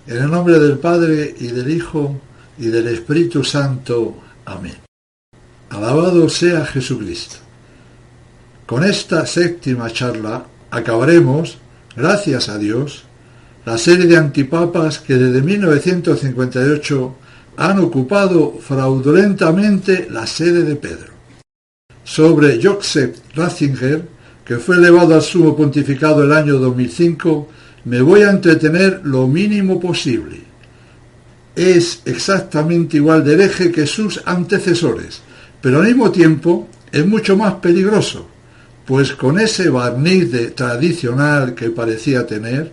En el nombre del Padre, y del Hijo, y del Espíritu Santo. Amén. Alabado sea Jesucristo. Con esta séptima charla acabaremos, gracias a Dios, la serie de antipapas que desde 1958 han ocupado fraudulentamente la sede de Pedro. Sobre Joseph Ratzinger, que fue elevado al sumo pontificado el año 2005, me voy a entretener lo mínimo posible. Es exactamente igual de hereje que sus antecesores, pero al mismo tiempo es mucho más peligroso, pues con ese barniz de tradicional que parecía tener,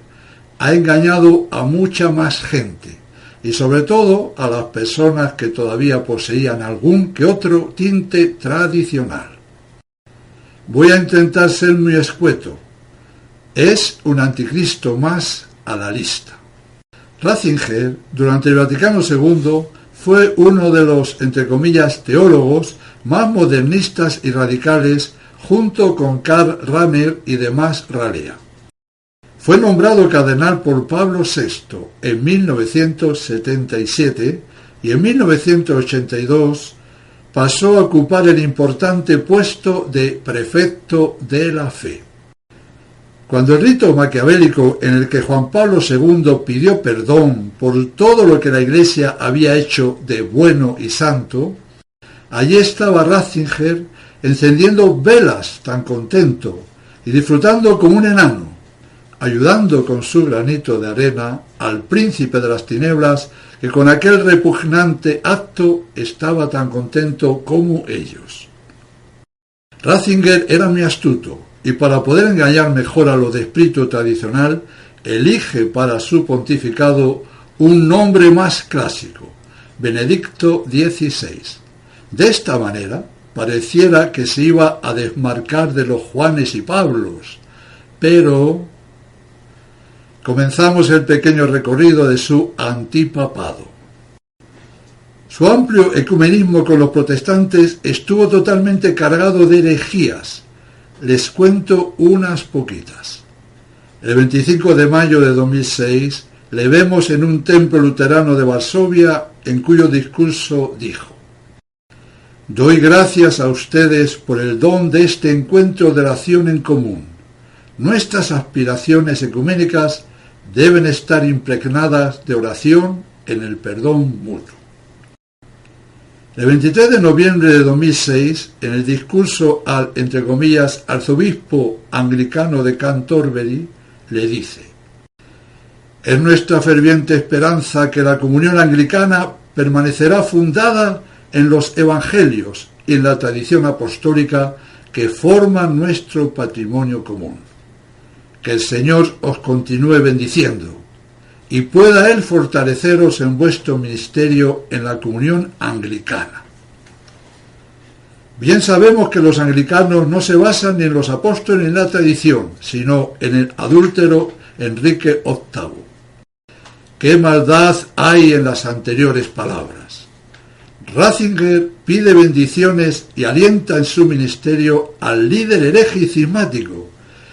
ha engañado a mucha más gente, y sobre todo a las personas que todavía poseían algún que otro tinte tradicional. Voy a intentar ser muy escueto. Es un anticristo más a la lista. Ratzinger, durante el Vaticano II, fue uno de los, entre comillas, teólogos más modernistas y radicales, junto con Karl Rahner y demás ralea. Fue nombrado cardenal por Pablo VI en 1977 y en 1982 pasó a ocupar el importante puesto de prefecto de la fe. Cuando el rito maquiavélico en el que Juan Pablo II pidió perdón por todo lo que la Iglesia había hecho de bueno y santo, allí estaba Ratzinger encendiendo velas tan contento y disfrutando como un enano, ayudando con su granito de arena al príncipe de las tinieblas que con aquel repugnante acto estaba tan contento como ellos. Ratzinger era muy astuto, y para poder engañar mejor a lo de espíritu tradicional, elige para su pontificado un nombre más clásico, Benedicto XVI. De esta manera, pareciera que se iba a desmarcar de los Juanes y Pablos, pero comenzamos el pequeño recorrido de su antipapado. Su amplio ecumenismo con los protestantes estuvo totalmente cargado de herejías. Les cuento unas poquitas. El 25 de mayo de 2006 le vemos en un templo luterano de Varsovia, en cuyo discurso dijo: «Doy gracias a ustedes por el don de este encuentro de oración en común. Nuestras aspiraciones ecuménicas deben estar impregnadas de oración en el perdón mutuo». El 23 de noviembre de 2006, en el discurso al, entre comillas, arzobispo anglicano de Canterbury, le dice: «Es nuestra ferviente esperanza que la comunión anglicana permanecerá fundada en los evangelios y en la tradición apostólica que forman nuestro patrimonio común. Que el Señor os continúe bendiciendo y pueda Él fortaleceros en vuestro ministerio en la comunión anglicana». Bien sabemos que los anglicanos no se basan ni en los apóstoles ni en la tradición, sino en el adúltero Enrique VIII. ¿Qué maldad hay en las anteriores palabras? Ratzinger pide bendiciones y alienta en su ministerio al líder hereje y cismático,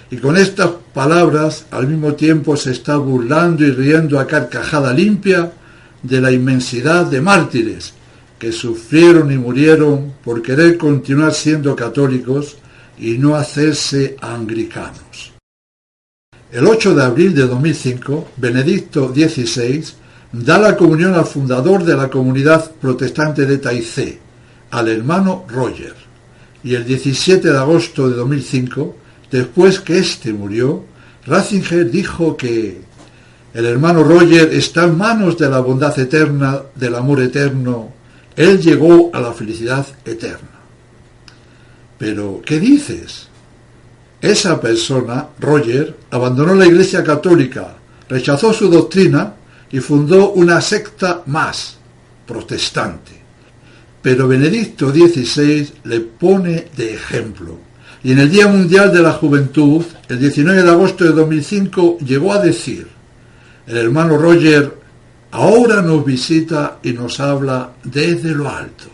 y con estas palabras al mismo tiempo se está burlando y riendo a carcajada limpia de la inmensidad de mártires que sufrieron y murieron por querer continuar siendo católicos y no hacerse anglicanos. El 8 de abril de 2005, Benedicto XVI da la comunión al fundador de la comunidad protestante de Taizé, al hermano Roger, y el 17 de agosto de 2005, después que éste murió, Ratzinger dijo que el hermano Roger está en manos de la bondad eterna, del amor eterno. Él llegó a la felicidad eterna. Pero, ¿qué dices? Esa persona, Roger, abandonó la Iglesia Católica, rechazó su doctrina y fundó una secta más, protestante. Pero Benedicto XVI le pone de ejemplo. Y en el Día Mundial de la Juventud, el 19 de agosto de 2005, llegó a decir: el hermano Roger ahora nos visita y nos habla desde lo alto.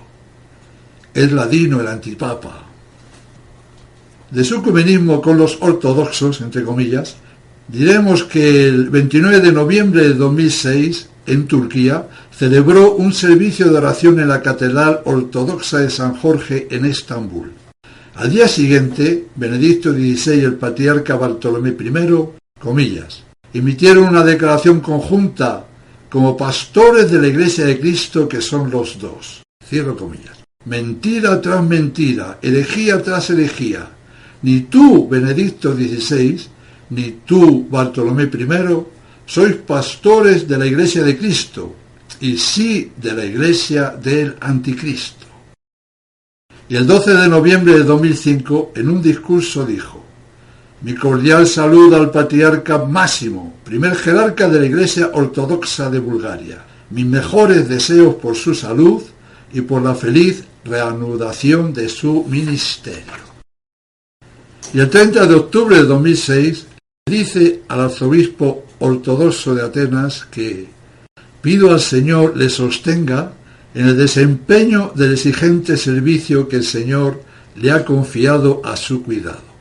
Es ladino el antipapa. De su ecumenismo con los ortodoxos, entre comillas, Diremos que el 29 de noviembre de 2006, en Turquía, celebró un servicio de oración en la Catedral Ortodoxa de San Jorge en Estambul. Al día siguiente, Benedicto XVI y el patriarca Bartolomé I, comillas, emitieron una declaración conjunta como pastores de la Iglesia de Cristo que son los dos. Cierro comillas. Mentira tras mentira, herejía tras herejía. Ni tú, Benedicto XVI, ni tú, Bartolomé I, sois pastores de la Iglesia de Cristo, y sí de la Iglesia del Anticristo. Y el 12 de noviembre de 2005, en un discurso dijo: mi cordial saludo al patriarca Máximo, primer jerarca de la Iglesia Ortodoxa de Bulgaria. Mis mejores deseos por su salud y por la feliz reanudación de su ministerio. Y el 30 de octubre de 2006 dice al arzobispo ortodoxo de Atenas que pido al Señor le sostenga en el desempeño del exigente servicio que el Señor le ha confiado a su cuidado.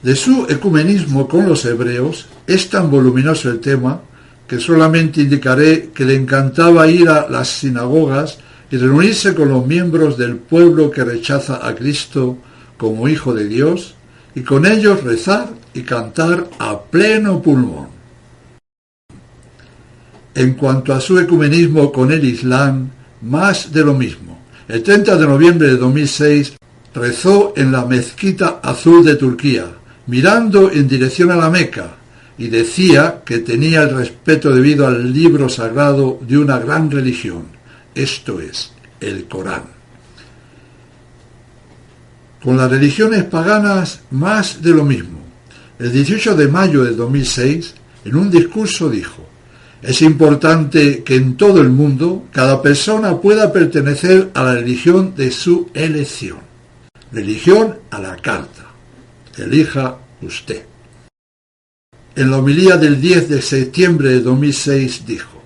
De su ecumenismo con los hebreos es tan voluminoso el tema que solamente indicaré que le encantaba ir a las sinagogas y reunirse con los miembros del pueblo que rechaza a Cristo como Hijo de Dios, y con ellos rezar y cantar a pleno pulmón. En cuanto a su ecumenismo con el Islam, más de lo mismo. El 30 de noviembre de 2006 rezó en la Mezquita Azul de Turquía, mirando en dirección a la Meca, y decía que tenía el respeto debido al libro sagrado de una gran religión, esto es, el Corán. Con las religiones paganas, más de lo mismo. El 18 de mayo de 2006, en un discurso dijo: es importante que en todo el mundo cada persona pueda pertenecer a la religión de su elección. Religión a la carta. Elija usted. En la homilía del 10 de septiembre de 2006 dijo: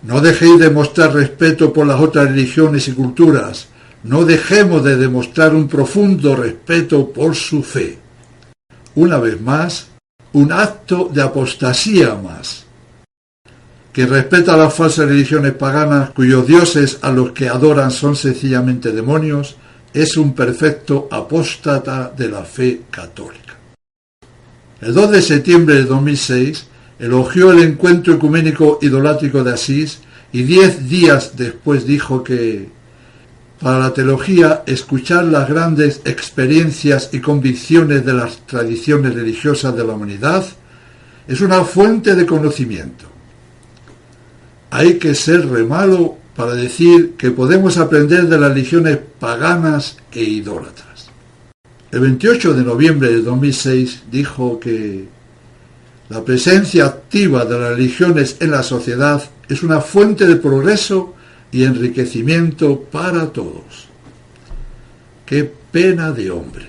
no dejéis de mostrar respeto por las otras religiones y culturas. No dejemos de demostrar un profundo respeto por su fe. Una vez más, un acto de apostasía más. Que respeta las falsas religiones paganas cuyos dioses a los que adoran son sencillamente demonios, es un perfecto apóstata de la fe católica. El 2 de septiembre de 2006 elogió el encuentro ecuménico idolátrico de Asís y 10 días después dijo que para la teología, escuchar las grandes experiencias y convicciones de las tradiciones religiosas de la humanidad es una fuente de conocimiento. Hay que ser re malo para decir que podemos aprender de las religiones paganas e idólatras. El 28 de noviembre de 2006 dijo que la presencia activa de las religiones en la sociedad es una fuente de progreso y enriquecimiento para todos. ¡Qué pena de hombre!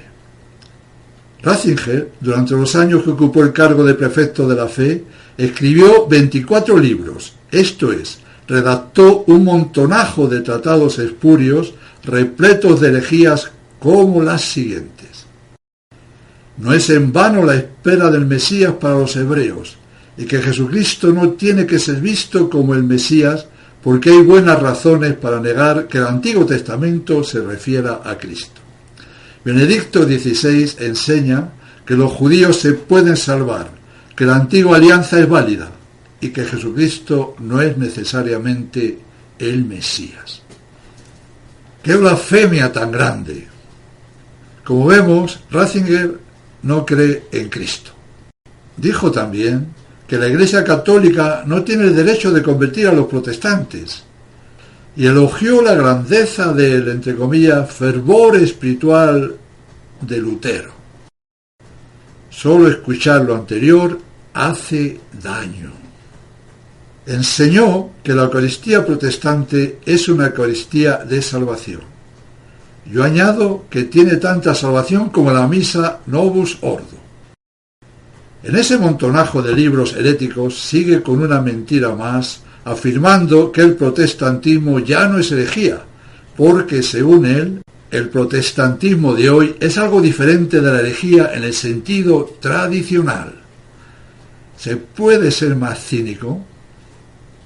Ratzinger, durante los años que ocupó el cargo de prefecto de la fe, escribió 24 libros, esto es, redactó un montonajo de tratados espurios repletos de herejías como las siguientes. No es en vano la espera del Mesías para los hebreos, y que Jesucristo no tiene que ser visto como el Mesías, porque hay buenas razones para negar que el Antiguo Testamento se refiera a Cristo. Benedicto XVI enseña que los judíos se pueden salvar, que la antigua alianza es válida y que Jesucristo no es necesariamente el Mesías. ¡Qué blasfemia tan grande! Como vemos, Ratzinger no cree en Cristo. Dijo también que la Iglesia Católica no tiene el derecho de convertir a los protestantes, y elogió la grandeza del, entre comillas, fervor espiritual de Lutero. Solo escuchar lo anterior hace daño. Enseñó que la Eucaristía protestante es una Eucaristía de salvación. Yo añado que tiene tanta salvación como la misa Novus Ordo. En ese montonajo de libros heréticos sigue con una mentira más, afirmando que el protestantismo ya no es herejía, porque según él, el protestantismo de hoy es algo diferente de la herejía en el sentido tradicional. ¿Se puede ser más cínico?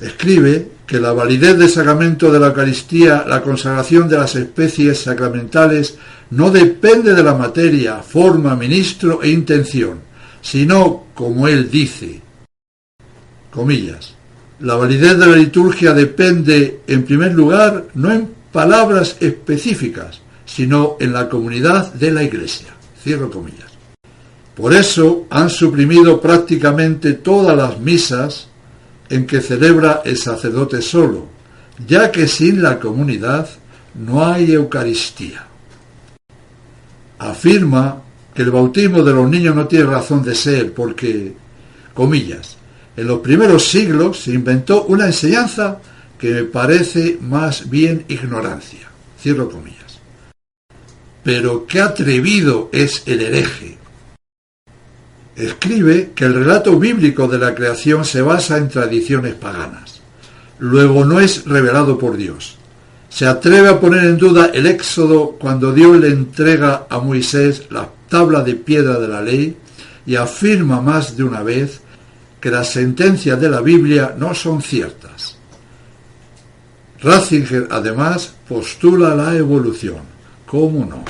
Escribe que la validez del sacramento de la Eucaristía, la consagración de las especies sacramentales, no depende de la materia, forma, ministro e intención, sino, como él dice, comillas, la validez de la liturgia depende, en primer lugar, no en palabras específicas, sino en la comunidad de la Iglesia. Cierro comillas. Por eso han suprimido prácticamente todas las misas en que celebra el sacerdote solo, ya que sin la comunidad no hay Eucaristía. Afirma que el bautismo de los niños no tiene razón de ser porque, comillas, en los primeros siglos se inventó una enseñanza que me parece más bien ignorancia. Cierro comillas. Pero qué atrevido es el hereje. Escribe que el relato bíblico de la creación se basa en tradiciones paganas. Luego no es revelado por Dios. Se atreve a poner en duda el Éxodo cuando Dios le entrega a Moisés la tabla de piedra de la ley y afirma más de una vez que las sentencias de la Biblia no son ciertas. Ratzinger, además, postula la evolución. ¿Cómo no?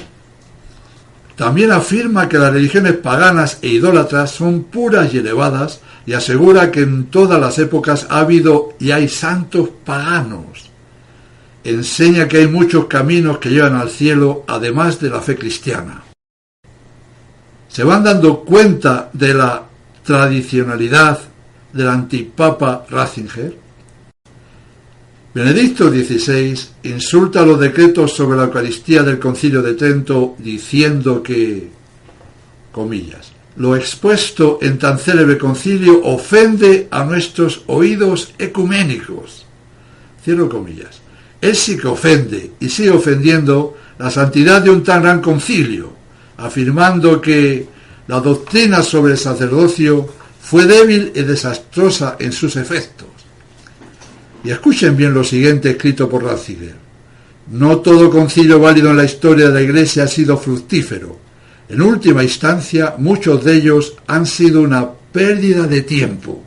También afirma que las religiones paganas e idólatras son puras y elevadas y asegura que en todas las épocas ha habido y hay santos paganos. Enseña que hay muchos caminos que llevan al cielo, además de la fe cristiana. Se van dando cuenta de la tradicionalidad del antipapa Ratzinger. Benedicto XVI insulta los decretos sobre la Eucaristía del Concilio de Trento diciendo que, comillas, lo expuesto en tan célebre concilio ofende a nuestros oídos ecuménicos. Cierro comillas. Él sí que ofende y sigue ofendiendo la santidad de un tan gran concilio, afirmando que la doctrina sobre el sacerdocio fue débil y desastrosa en sus efectos. Y escuchen bien lo siguiente escrito por Ratzinger. No todo concilio válido en la historia de la Iglesia ha sido fructífero. En última instancia, muchos de ellos han sido una pérdida de tiempo.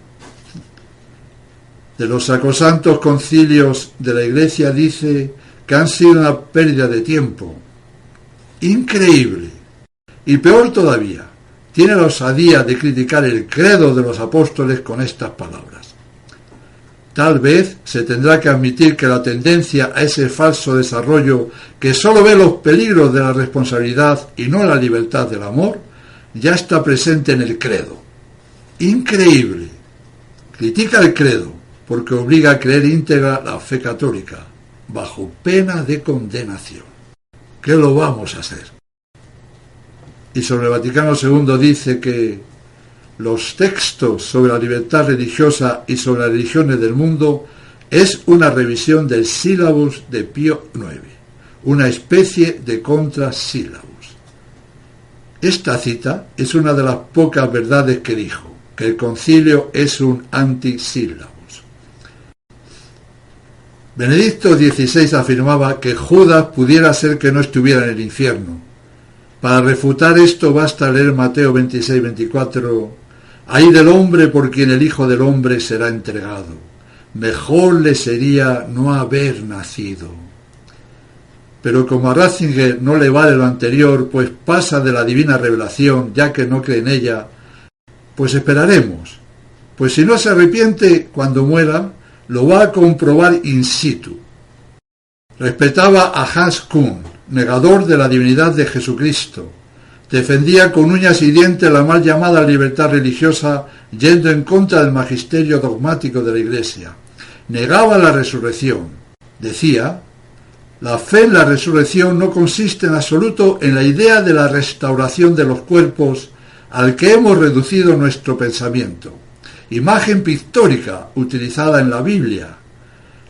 De los sacrosantos concilios de la Iglesia dice que han sido una pérdida de tiempo. Increíble. Y peor todavía, tiene la osadía de criticar el credo de los apóstoles con estas palabras. Tal vez se tendrá que admitir que la tendencia a ese falso desarrollo que solo ve los peligros de la responsabilidad y no la libertad del amor, ya está presente en el credo. Increíble. Critica el credo porque obliga a creer íntegra la fe católica, bajo pena de condenación. ¿Qué lo vamos a hacer? Y sobre el Vaticano II dice que los textos sobre la libertad religiosa y sobre las religiones del mundo es una revisión del sílabus de Pío IX, una especie de contrasílabus. Esta cita es una de las pocas verdades que dijo, que el concilio es un antisílabus. Benedicto XVI afirmaba que Judas pudiera ser que no estuviera en el infierno. Para refutar esto basta leer Mateo 26-24, «Ay del hombre por quien el Hijo del Hombre será entregado. Mejor le sería no haber nacido». Pero como a Ratzinger no le vale lo anterior, pues pasa de la divina revelación, ya que no cree en ella, pues esperaremos. Pues si no se arrepiente cuando muera, lo va a comprobar in situ. Respetaba a Hans Kuhn, negador de la divinidad de Jesucristo. Defendía con uñas y dientes la mal llamada libertad religiosa, yendo en contra del magisterio dogmático de la Iglesia. Negaba la resurrección. Decía, la fe en la resurrección no consiste en absoluto en la idea de la restauración de los cuerpos al que hemos reducido nuestro pensamiento. Imagen pictórica utilizada en la Biblia.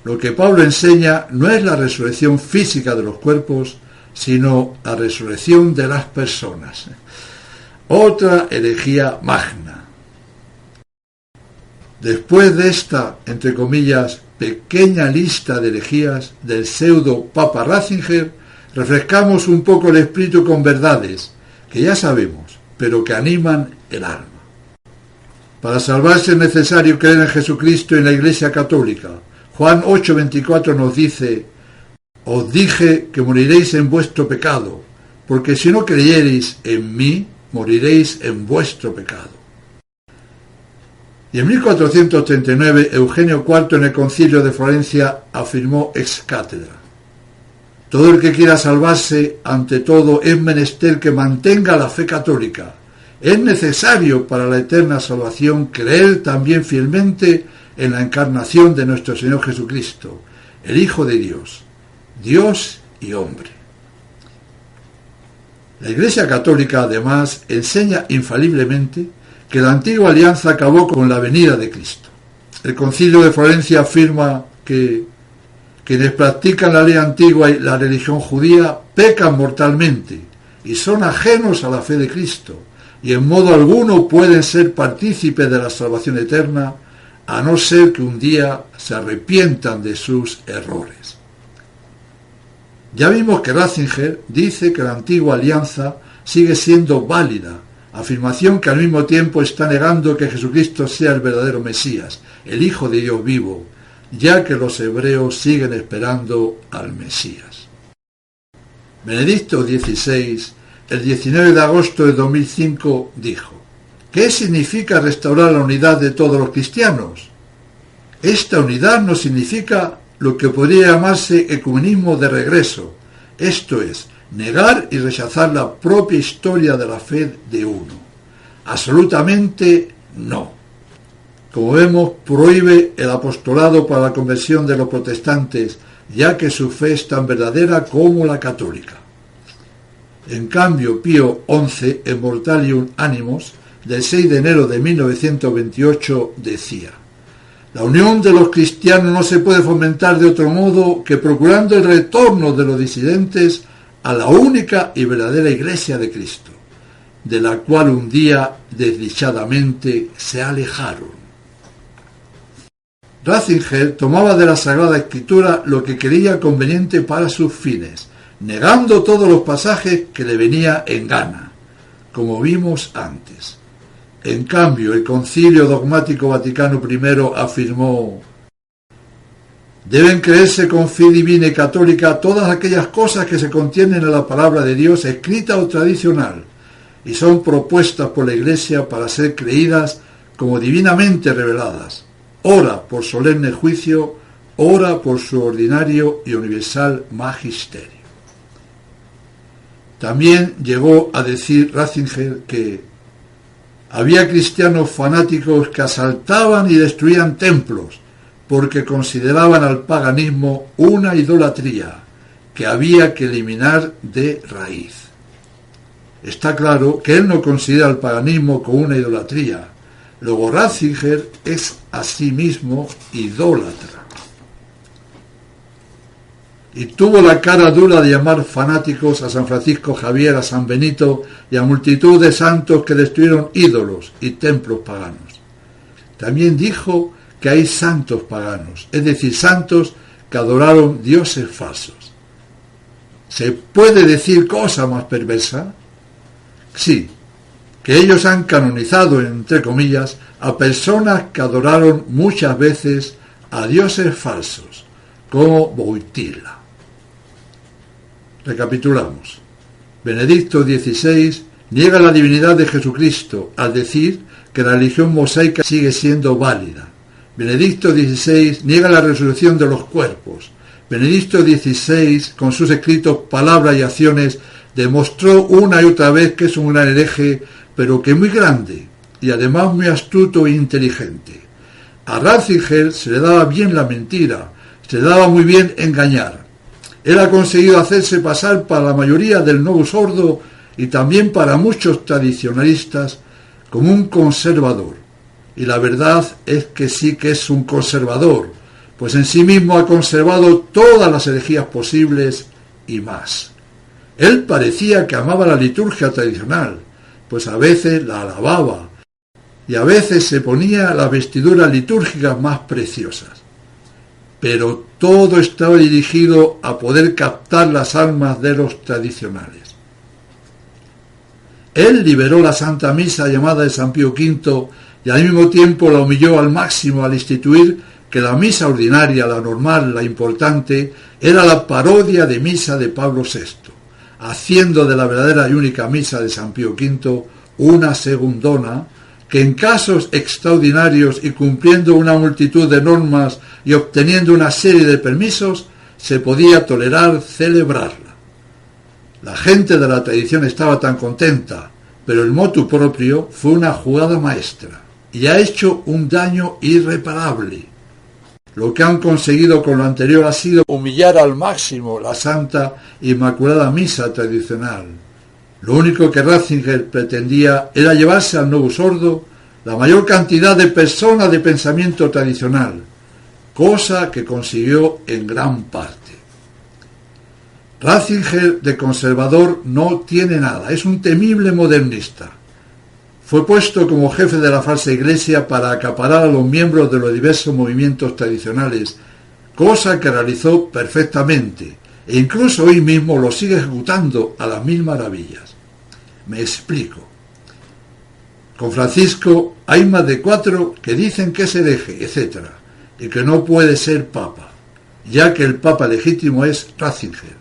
Lo que Pablo enseña no es la resurrección física de los cuerpos, sino la resurrección de las personas. Otra herejía magna. Después de esta, entre comillas, pequeña lista de herejías del pseudo Papa Ratzinger, refrescamos un poco el espíritu con verdades que ya sabemos, pero que animan el alma. Para salvarse es necesario creer en Jesucristo y en la Iglesia Católica. Juan 8:24 nos dice: os dije que moriréis en vuestro pecado, porque si no creyereis en mí, moriréis en vuestro pecado. Y en 1439 Eugenio IV en el Concilio de Florencia afirmó ex cátedra: todo el que quiera salvarse, ante todo, es menester que mantenga la fe católica. Es necesario para la eterna salvación creer también fielmente en la encarnación de nuestro Señor Jesucristo, el Hijo de Dios, Dios y hombre. La Iglesia Católica, además, enseña infaliblemente que la antigua alianza acabó con la venida de Cristo. El Concilio de Florencia afirma que quienes practican la ley antigua y la religión judía pecan mortalmente y son ajenos a la fe de Cristo, y en modo alguno pueden ser partícipes de la salvación eterna, a no ser que un día se arrepientan de sus errores. Ya vimos que Ratzinger dice que la antigua alianza sigue siendo válida, afirmación que al mismo tiempo está negando que Jesucristo sea el verdadero Mesías, el Hijo de Dios vivo, ya que los hebreos siguen esperando al Mesías. Benedicto XVI, el 19 de agosto de 2005, dijo: ¿qué significa restaurar la unidad de todos los cristianos? Esta unidad no significa lo que podría llamarse ecumenismo de regreso, esto es, negar y rechazar la propia historia de la fe de uno. Absolutamente no. Como vemos, prohíbe el apostolado para la conversión de los protestantes, ya que su fe es tan verdadera como la católica. En cambio, Pío XI, en Mortalium Animos, del 6 de enero de 1928, decía: la unión de los cristianos no se puede fomentar de otro modo que procurando el retorno de los disidentes a la única y verdadera Iglesia de Cristo, de la cual un día desdichadamente se alejaron. Ratzinger tomaba de la Sagrada Escritura lo que creía conveniente para sus fines, negando todos los pasajes que le venía en gana, como vimos antes. En cambio, el Concilio Dogmático Vaticano I afirmó: deben creerse con fe divina y católica todas aquellas cosas que se contienen en la palabra de Dios escrita o tradicional, y son propuestas por la Iglesia para ser creídas como divinamente reveladas, ora por solemne juicio, ora por su ordinario y universal magisterio. También llegó a decir Ratzinger que había cristianos fanáticos que asaltaban y destruían templos porque consideraban al paganismo una idolatría que había que eliminar de raíz. Está claro que él no considera el paganismo como una idolatría. Luego Ratzinger es asimismo idólatra. Y tuvo la cara dura de llamar fanáticos a San Francisco Javier, a San Benito y a multitud de santos que destruyeron ídolos y templos paganos. También dijo que hay santos paganos, es decir, santos que adoraron dioses falsos. ¿Se puede decir cosa más perversa? Sí, que ellos han canonizado, entre comillas, a personas que adoraron muchas veces a dioses falsos, como Wojtyla. Recapitulamos. Benedicto XVI niega la divinidad de Jesucristo al decir que la religión mosaica sigue siendo válida. Benedicto XVI niega la resurrección de los cuerpos. Benedicto XVI, con sus escritos, palabras y acciones, demostró una y otra vez que es un gran hereje, pero que muy grande y además muy astuto e inteligente. A Ratzinger se le daba bien la mentira, se le daba muy bien engañar. Él ha conseguido hacerse pasar para la mayoría del Novus Ordo y también para muchos tradicionalistas como un conservador. Y la verdad es que sí que es un conservador, pues en sí mismo ha conservado todas las herejías posibles y más. Él parecía que amaba la liturgia tradicional, pues a veces la alababa y a veces se ponía las vestiduras litúrgicas más preciosas. Pero todo estaba dirigido a poder captar las almas de los tradicionales. Él liberó la Santa Misa llamada de San Pío V y al mismo tiempo la humilló al máximo al instituir que la misa ordinaria, la normal, la importante, era la parodia de misa de Pablo VI, haciendo de la verdadera y única misa de San Pío V una segundona que en casos extraordinarios y cumpliendo una multitud de normas y obteniendo una serie de permisos, se podía tolerar celebrarla. La gente de la tradición estaba tan contenta, pero el motu proprio fue una jugada maestra y ha hecho un daño irreparable. Lo que han conseguido con lo anterior ha sido humillar al máximo la Santa Inmaculada Misa tradicional. Lo único que Ratzinger pretendía era llevarse al Novus Ordo la mayor cantidad de personas de pensamiento tradicional, cosa que consiguió en gran parte. Ratzinger de conservador no tiene nada, es un temible modernista. Fue puesto como jefe de la falsa iglesia para acaparar a los miembros de los diversos movimientos tradicionales, cosa que realizó perfectamente, e incluso hoy mismo lo sigue ejecutando a las mil maravillas. Me explico. Con Francisco hay más de 4 que dicen que es hereje, etc., y que no puede ser papa, ya que el papa legítimo es Ratzinger,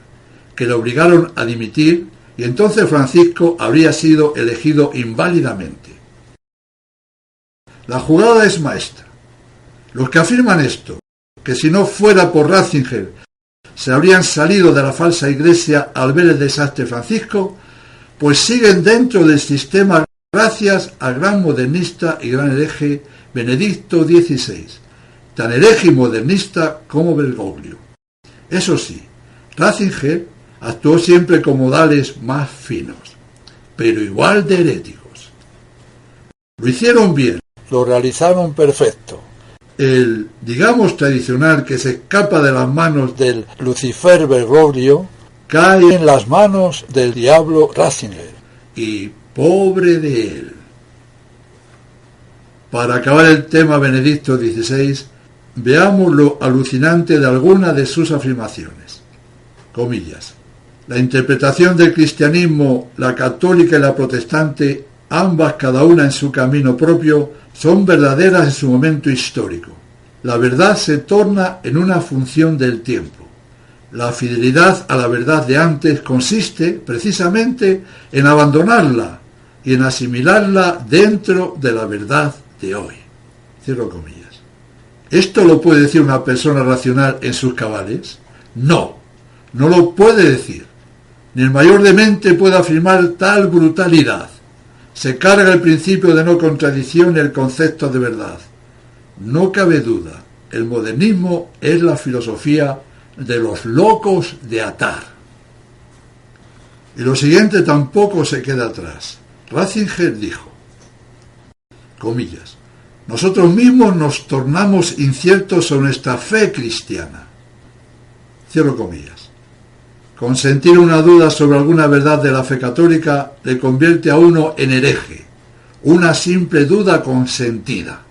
que le obligaron a dimitir, y entonces Francisco habría sido elegido inválidamente. La jugada es maestra. Los que afirman esto, que si no fuera por Ratzinger se habrían salido de la falsa iglesia al ver el desastre Francisco, pues siguen dentro del sistema gracias al gran modernista y gran hereje Benedicto XVI, tan hereje y modernista como Bergoglio. Eso sí, Ratzinger actuó siempre con modales más finos, pero igual de heréticos. Lo hicieron bien, lo realizaron perfecto. El, digamos, tradicional que se escapa de las manos del Lucifer Bergoglio cae en las manos del diablo Ratzinger, y pobre de él. Para acabar el tema Benedicto XVI, veamos lo alucinante de alguna de sus afirmaciones. Comillas. La interpretación del cristianismo, la católica y la protestante, ambas cada una en su camino propio, son verdaderas en su momento histórico. La verdad se torna en una función del tiempo. La fidelidad a la verdad de antes consiste, precisamente, en abandonarla y en asimilarla dentro de la verdad de hoy. Cierro comillas. ¿Esto lo puede decir una persona racional en sus cabales? No, no lo puede decir. Ni el mayor demente puede afirmar tal brutalidad. Se carga el principio de no contradicción y el concepto de verdad. No cabe duda, el modernismo es la filosofía de los locos de atar. Y lo siguiente tampoco se queda atrás. Ratzinger dijo, comillas, nosotros mismos nos tornamos inciertos sobre nuestra fe cristiana. Cierro comillas. Consentir una duda sobre alguna verdad de la fe católica le convierte a uno en hereje, una simple duda consentida.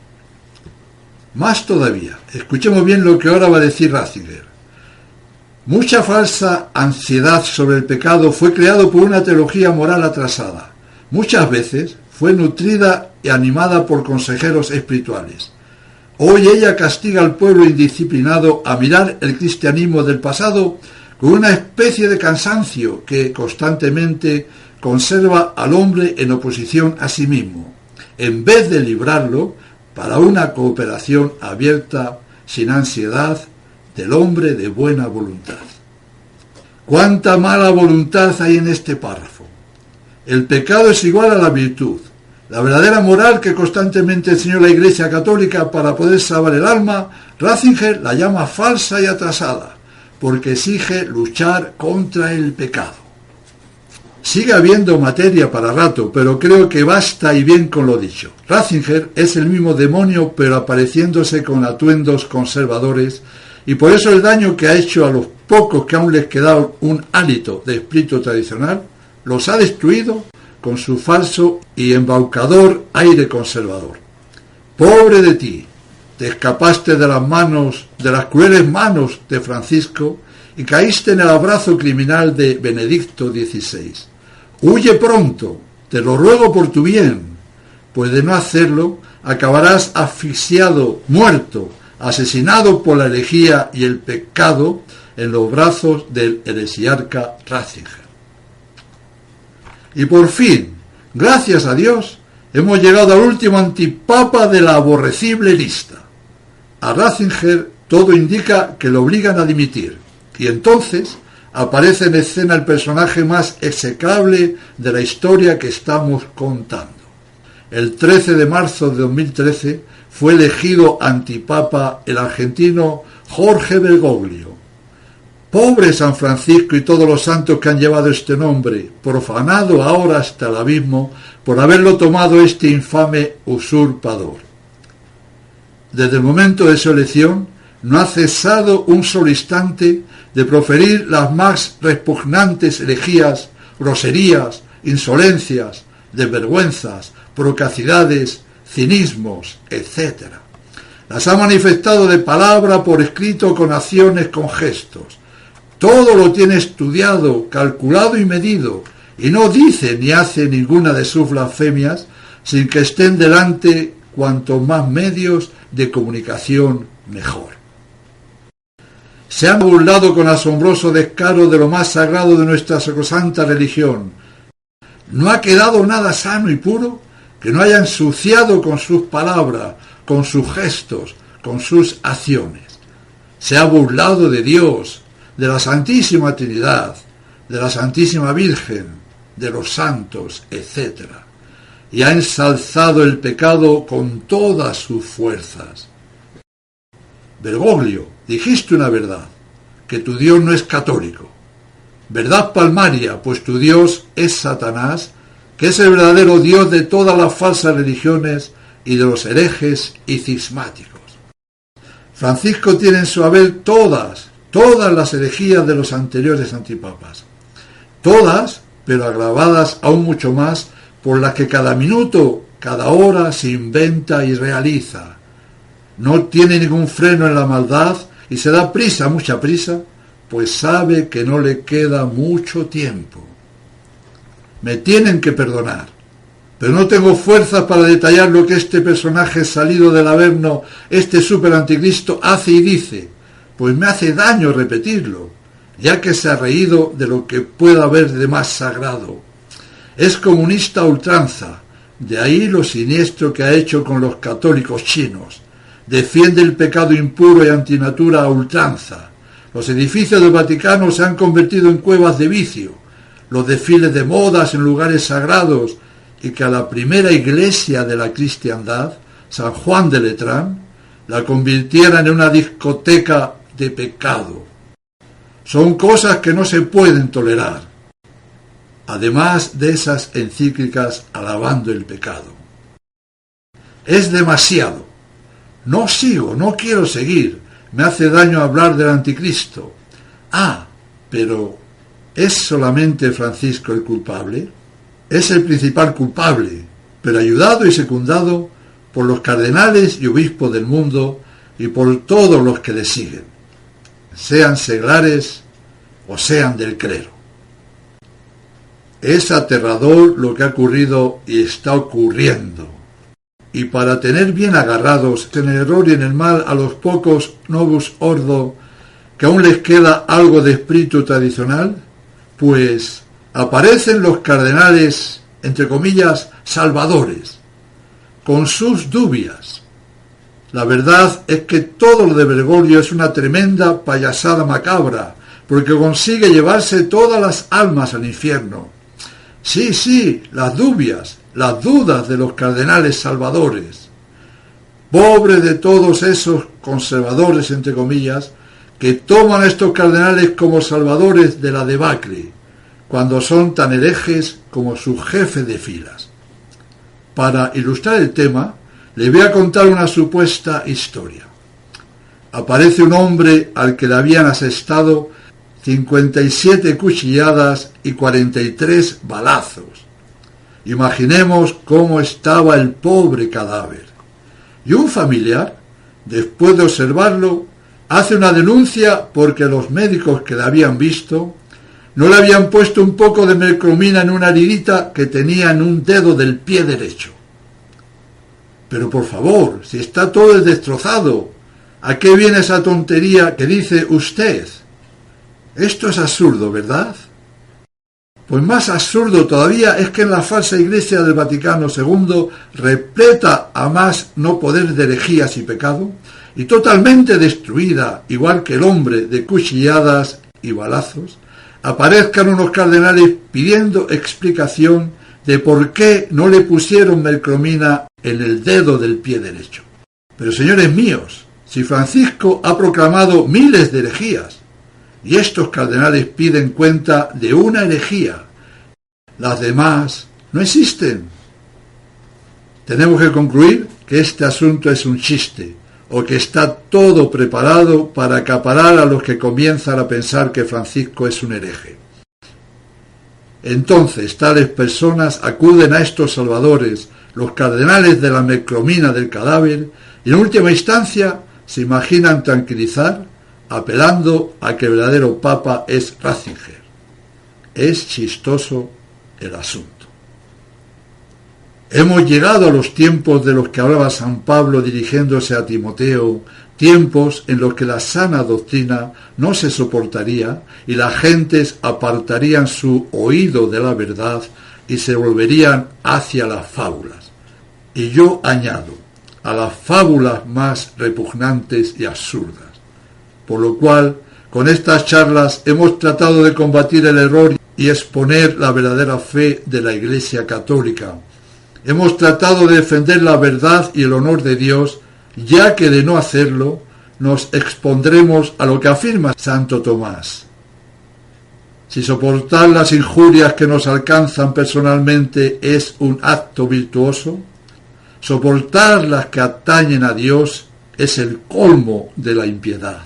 Más todavía, escuchemos bien lo que ahora va a decir Ratzinger. Mucha falsa ansiedad sobre el pecado fue creado por una teología moral atrasada. Muchas veces fue nutrida y animada por consejeros espirituales. Hoy ella castiga al pueblo indisciplinado a mirar el cristianismo del pasado con una especie de cansancio que constantemente conserva al hombre en oposición a sí mismo, en vez de librarlo para una cooperación abierta, sin ansiedad, del hombre de buena voluntad. ¿Cuánta mala voluntad hay en este párrafo? El pecado es igual a la virtud. La verdadera moral que constantemente enseñó la Iglesia Católica para poder salvar el alma, Ratzinger la llama falsa y atrasada, porque exige luchar contra el pecado. Sigue habiendo materia para rato, pero creo que basta y bien con lo dicho. Ratzinger es el mismo demonio, pero apareciéndose con atuendos conservadores, y por eso el daño que ha hecho a los pocos que aún les queda un hálito de espíritu tradicional, los ha destruido con su falso y embaucador aire conservador. Pobre de ti, te escapaste de las crueles manos de Francisco y caíste en el abrazo criminal de Benedicto XVI. Huye pronto, te lo ruego por tu bien, pues de no hacerlo acabarás asfixiado, muerto, asesinado por la herejía y el pecado en los brazos del heresiarca Ratzinger. Y por fin, gracias a Dios, hemos llegado al último antipapa de la aborrecible lista. A Ratzinger todo indica que lo obligan a dimitir, y entonces aparece en escena el personaje más execrable de la historia que estamos contando. El 13 de marzo de 2013 fue elegido antipapa el argentino Jorge Bergoglio. Pobre San Francisco y todos los santos que han llevado este nombre, profanado ahora hasta el abismo por haberlo tomado este infame usurpador. Desde el momento de su elección no ha cesado un solo instante de proferir las más repugnantes herejías, groserías, insolencias, desvergüenzas, procacidades, cinismos, etc. Las ha manifestado de palabra, por escrito, con acciones, con gestos. Todo lo tiene estudiado, calculado y medido, y no dice ni hace ninguna de sus blasfemias sin que estén delante cuantos más medios de comunicación mejor. Se han burlado con asombroso descaro de lo más sagrado de nuestra sacrosanta religión. No ha quedado nada sano y puro que no haya ensuciado con sus palabras, con sus gestos, con sus acciones. Se ha burlado de Dios, de la Santísima Trinidad, de la Santísima Virgen, de los santos, etc. Y ha ensalzado el pecado con todas sus fuerzas. Bergoglio, dijiste una verdad, que tu Dios no es católico. Verdad palmaria, pues tu Dios es Satanás, que es el verdadero Dios de todas las falsas religiones y de los herejes y cismáticos. Francisco tiene en su haber todas las herejías de los anteriores antipapas. Todas, pero agravadas aún mucho más por las que cada minuto, cada hora se inventa y realiza. No tiene ningún freno en la maldad y se da prisa, mucha prisa, pues sabe que no le queda mucho tiempo. Me tienen que perdonar, pero no tengo fuerzas para detallar lo que este personaje salido del Averno, este super anticristo, hace y dice, pues me hace daño repetirlo, ya que se ha reído de lo que pueda haber de más sagrado. Es comunista a ultranza, de ahí lo siniestro que ha hecho con los católicos chinos. Defiende el pecado impuro y antinatura a ultranza. Los edificios del Vaticano se han convertido en cuevas de vicio, los desfiles de modas en lugares sagrados, y que a la primera iglesia de la cristiandad, San Juan de Letrán, la convirtieran en una discoteca de pecado. Son cosas que no se pueden tolerar, además de esas encíclicas alabando el pecado. Es demasiado. No sigo, no quiero seguir. Me hace daño hablar del anticristo. Pero ¿es solamente Francisco el culpable? Es el principal culpable, pero ayudado y secundado por los cardenales y obispos del mundo y por todos los que le siguen, sean seglares o sean del clero. Es aterrador lo que ha ocurrido y está ocurriendo. Y para tener bien agarrados en el error y en el mal a los pocos novus ordo que aún les queda algo de espíritu tradicional, pues aparecen los cardenales, entre comillas, salvadores, con sus dubias. La verdad es que todo lo de Bergoglio es una tremenda payasada macabra, porque consigue llevarse todas las almas al infierno. Sí, las dubias, las dudas de los cardenales salvadores. Pobre de todos esos conservadores, entre comillas, que toman a estos cardenales como salvadores de la debacle, cuando son tan herejes como su jefe de filas. Para ilustrar el tema, le voy a contar una supuesta historia. Aparece un hombre al que le habían asestado 57 cuchilladas y 43 balazos. Imaginemos cómo estaba el pobre cadáver. Y un familiar, después de observarlo, hace una denuncia porque los médicos que le habían visto no le habían puesto un poco de mercromina en una heridita que tenía en un dedo del pie derecho. Pero por favor, si está todo destrozado, ¿a qué viene esa tontería que dice usted? Esto es absurdo, ¿verdad? Pues más absurdo todavía es que en la falsa Iglesia del Vaticano II, repleta a más no poder de herejías y pecado, y totalmente destruida, igual que el hombre, de cuchilladas y balazos, aparezcan unos cardenales pidiendo explicación de por qué no le pusieron mercromina en el dedo del pie derecho. Pero señores míos, si Francisco ha proclamado miles de herejías, y estos cardenales piden cuenta de una herejía, las demás no existen. Tenemos que concluir que este asunto es un chiste, o que está todo preparado para acaparar a los que comienzan a pensar que Francisco es un hereje. Entonces tales personas acuden a estos salvadores, los cardenales de la mercromina del cadáver, y en última instancia se imaginan tranquilizar apelando a que el verdadero Papa es Ratzinger. Es chistoso el asunto. Hemos llegado a los tiempos de los que hablaba San Pablo dirigiéndose a Timoteo, tiempos en los que la sana doctrina no se soportaría y las gentes apartarían su oído de la verdad y se volverían hacia las fábulas. Y yo añado, a las fábulas más repugnantes y absurdas. Por lo cual, con estas charlas hemos tratado de combatir el error y exponer la verdadera fe de la Iglesia Católica. Hemos tratado de defender la verdad y el honor de Dios, ya que de no hacerlo, nos expondremos a lo que afirma Santo Tomás. Si soportar las injurias que nos alcanzan personalmente es un acto virtuoso, soportar las que atañen a Dios es el colmo de la impiedad.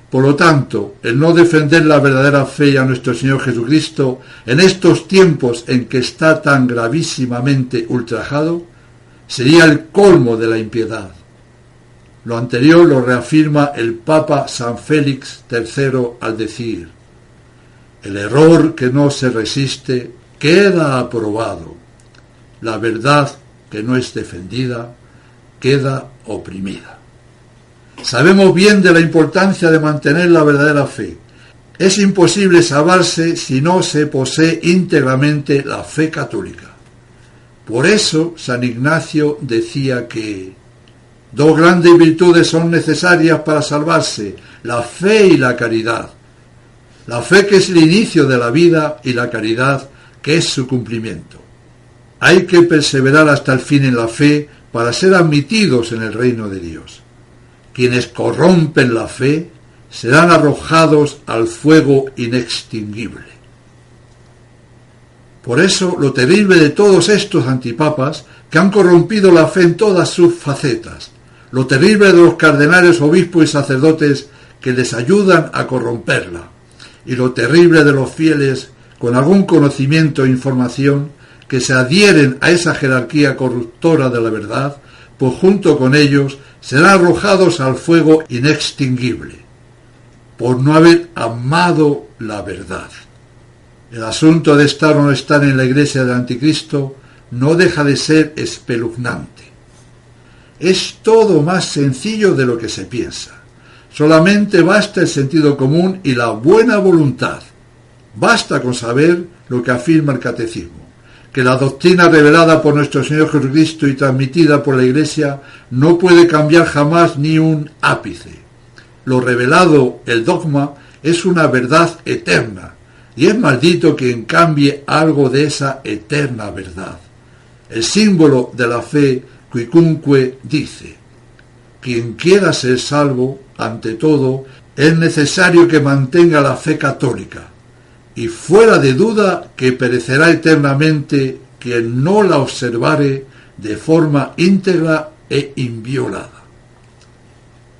Por lo tanto, el no defender la verdadera fe a nuestro Señor Jesucristo en estos tiempos en que está tan gravísimamente ultrajado, sería el colmo de la impiedad. Lo anterior lo reafirma el Papa San Félix III al decir: el error que no se resiste queda aprobado, la verdad que no es defendida queda oprimida. Sabemos bien de la importancia de mantener la verdadera fe. Es imposible salvarse si no se posee íntegramente la fe católica. Por eso San Ignacio decía que dos grandes virtudes son necesarias para salvarse, la fe y la caridad. La fe, que es el inicio de la vida, y la caridad, que es su cumplimiento. Hay que perseverar hasta el fin en la fe para ser admitidos en el reino de Dios. Quienes corrompen la fe serán arrojados al fuego inextinguible. Por eso, lo terrible de todos estos antipapas, que han corrompido la fe en todas sus facetas, lo terrible de los cardenales, obispos y sacerdotes que les ayudan a corromperla, y lo terrible de los fieles con algún conocimiento e información que se adhieren a esa jerarquía corruptora de la verdad, pues junto con ellos serán arrojados al fuego inextinguible, por no haber amado la verdad. El asunto de estar o no estar en la Iglesia del Anticristo no deja de ser espeluznante. Es todo más sencillo de lo que se piensa. Solamente basta el sentido común y la buena voluntad. Basta con saber lo que afirma el Catecismo, que la doctrina revelada por nuestro Señor Jesucristo y transmitida por la Iglesia no puede cambiar jamás ni un ápice. Lo revelado, el dogma, es una verdad eterna, y es maldito quien cambie algo de esa eterna verdad. El símbolo de la fe, Quicunque, dice: quien quiera ser salvo, ante todo, es necesario que mantenga la fe católica, y fuera de duda que perecerá eternamente quien no la observare de forma íntegra e inviolada.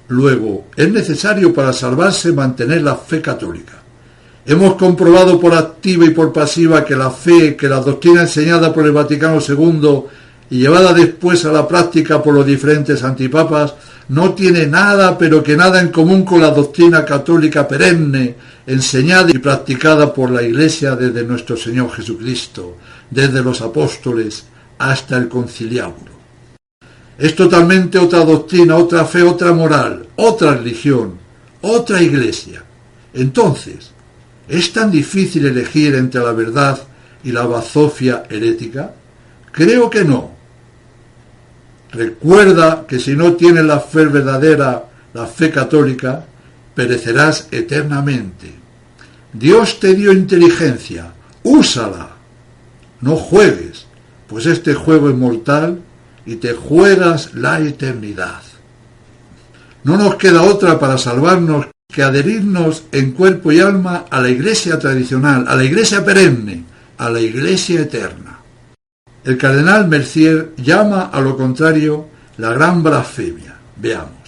Luego, es necesario para salvarse mantener la fe católica. Hemos comprobado por activa y por pasiva que la fe, que la doctrina enseñada por el Vaticano II y llevada después a la práctica por los diferentes antipapas, no tiene nada, pero que nada en común con la doctrina católica perenne, enseñada y practicada por la Iglesia desde nuestro Señor Jesucristo, desde los apóstoles hasta el conciliábulo. Es totalmente otra doctrina, otra fe, otra moral, otra religión, otra iglesia. Entonces, ¿es tan difícil elegir entre la verdad y la bazofia herética? Creo que no. Recuerda que si no tienes la fe verdadera, la fe católica, perecerás eternamente. Dios te dio inteligencia, úsala. No juegues, pues este juego es mortal y te juegas la eternidad. No nos queda otra para salvarnos que adherirnos en cuerpo y alma a la iglesia tradicional, a la iglesia perenne, a la iglesia eterna. El cardenal Mercier llama a lo contrario la gran blasfemia. Veamos.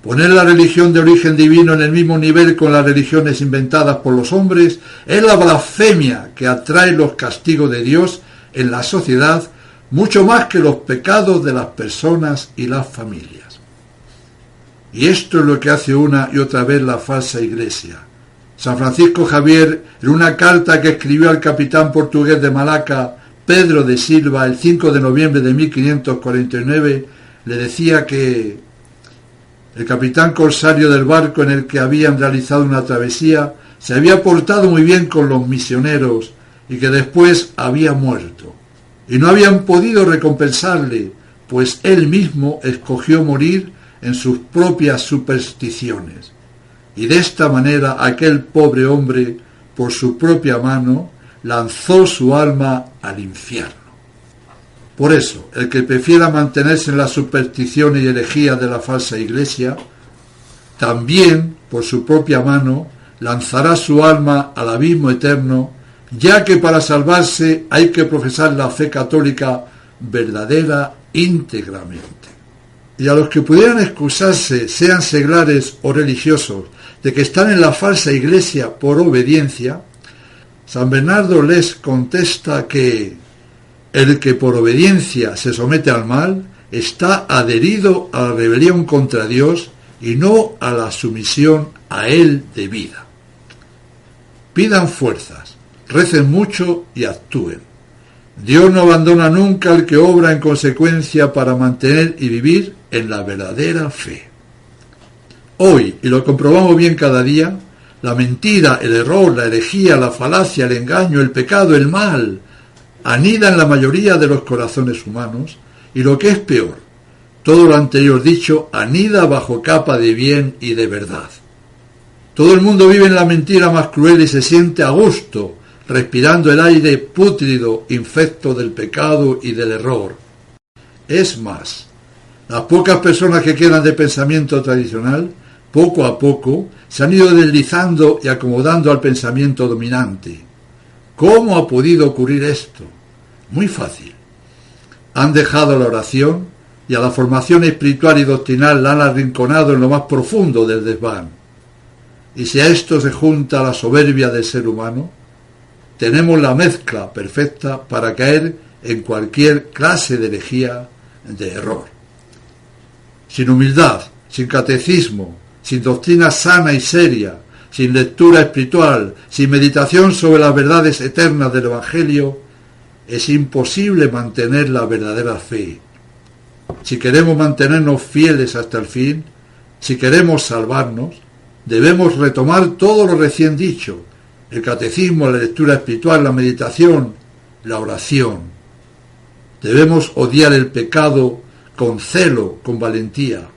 Poner la religión de origen divino en el mismo nivel con las religiones inventadas por los hombres es la blasfemia que atrae los castigos de Dios en la sociedad mucho más que los pecados de las personas y las familias. Y esto es lo que hace una y otra vez la falsa iglesia. San Francisco Javier, en una carta que escribió al capitán portugués de Malaca, Pedro de Silva, el 5 de noviembre de 1549, le decía que el capitán corsario del barco en el que habían realizado una travesía se había portado muy bien con los misioneros y que después había muerto. Y no habían podido recompensarle, pues él mismo escogió morir en sus propias supersticiones. Y de esta manera aquel pobre hombre, por su propia mano, lanzó su alma al infierno. Por eso, el que prefiera mantenerse en las supersticiones y herejías de la falsa iglesia, también, por su propia mano, lanzará su alma al abismo eterno, ya que para salvarse hay que profesar la fe católica verdadera íntegramente. Y a los que pudieran excusarse, sean seglares o religiosos, de que están en la falsa iglesia por obediencia, San Bernardo les contesta que el que por obediencia se somete al mal está adherido a la rebelión contra Dios y no a la sumisión a Él debida. Pidan fuerzas, recen mucho y actúen. Dios no abandona nunca al que obra en consecuencia para mantener y vivir en la verdadera fe. Hoy, y lo comprobamos bien cada día, la mentira, el error, la herejía, la falacia, el engaño, el pecado, el mal, anida en la mayoría de los corazones humanos, y lo que es peor, todo lo anterior dicho anida bajo capa de bien y de verdad. Todo el mundo vive en la mentira más cruel y se siente a gusto, respirando el aire pútrido, infecto del pecado y del error. Es más, las pocas personas que quedan de pensamiento tradicional, poco a poco, se han ido deslizando y acomodando al pensamiento dominante. ¿Cómo ha podido ocurrir esto? Muy fácil. Han dejado la oración y a la formación espiritual y doctrinal la han arrinconado en lo más profundo del desván. Y si a esto se junta la soberbia del ser humano, tenemos la mezcla perfecta para caer en cualquier clase de herejía, de error. Sin humildad, sin catecismo, sin doctrina sana y seria, sin lectura espiritual, sin meditación sobre las verdades eternas del Evangelio, es imposible mantener la verdadera fe. Si queremos mantenernos fieles hasta el fin, si queremos salvarnos, debemos retomar todo lo recién dicho, el catecismo, la lectura espiritual, la meditación, la oración. Debemos odiar el pecado con celo, con valentía.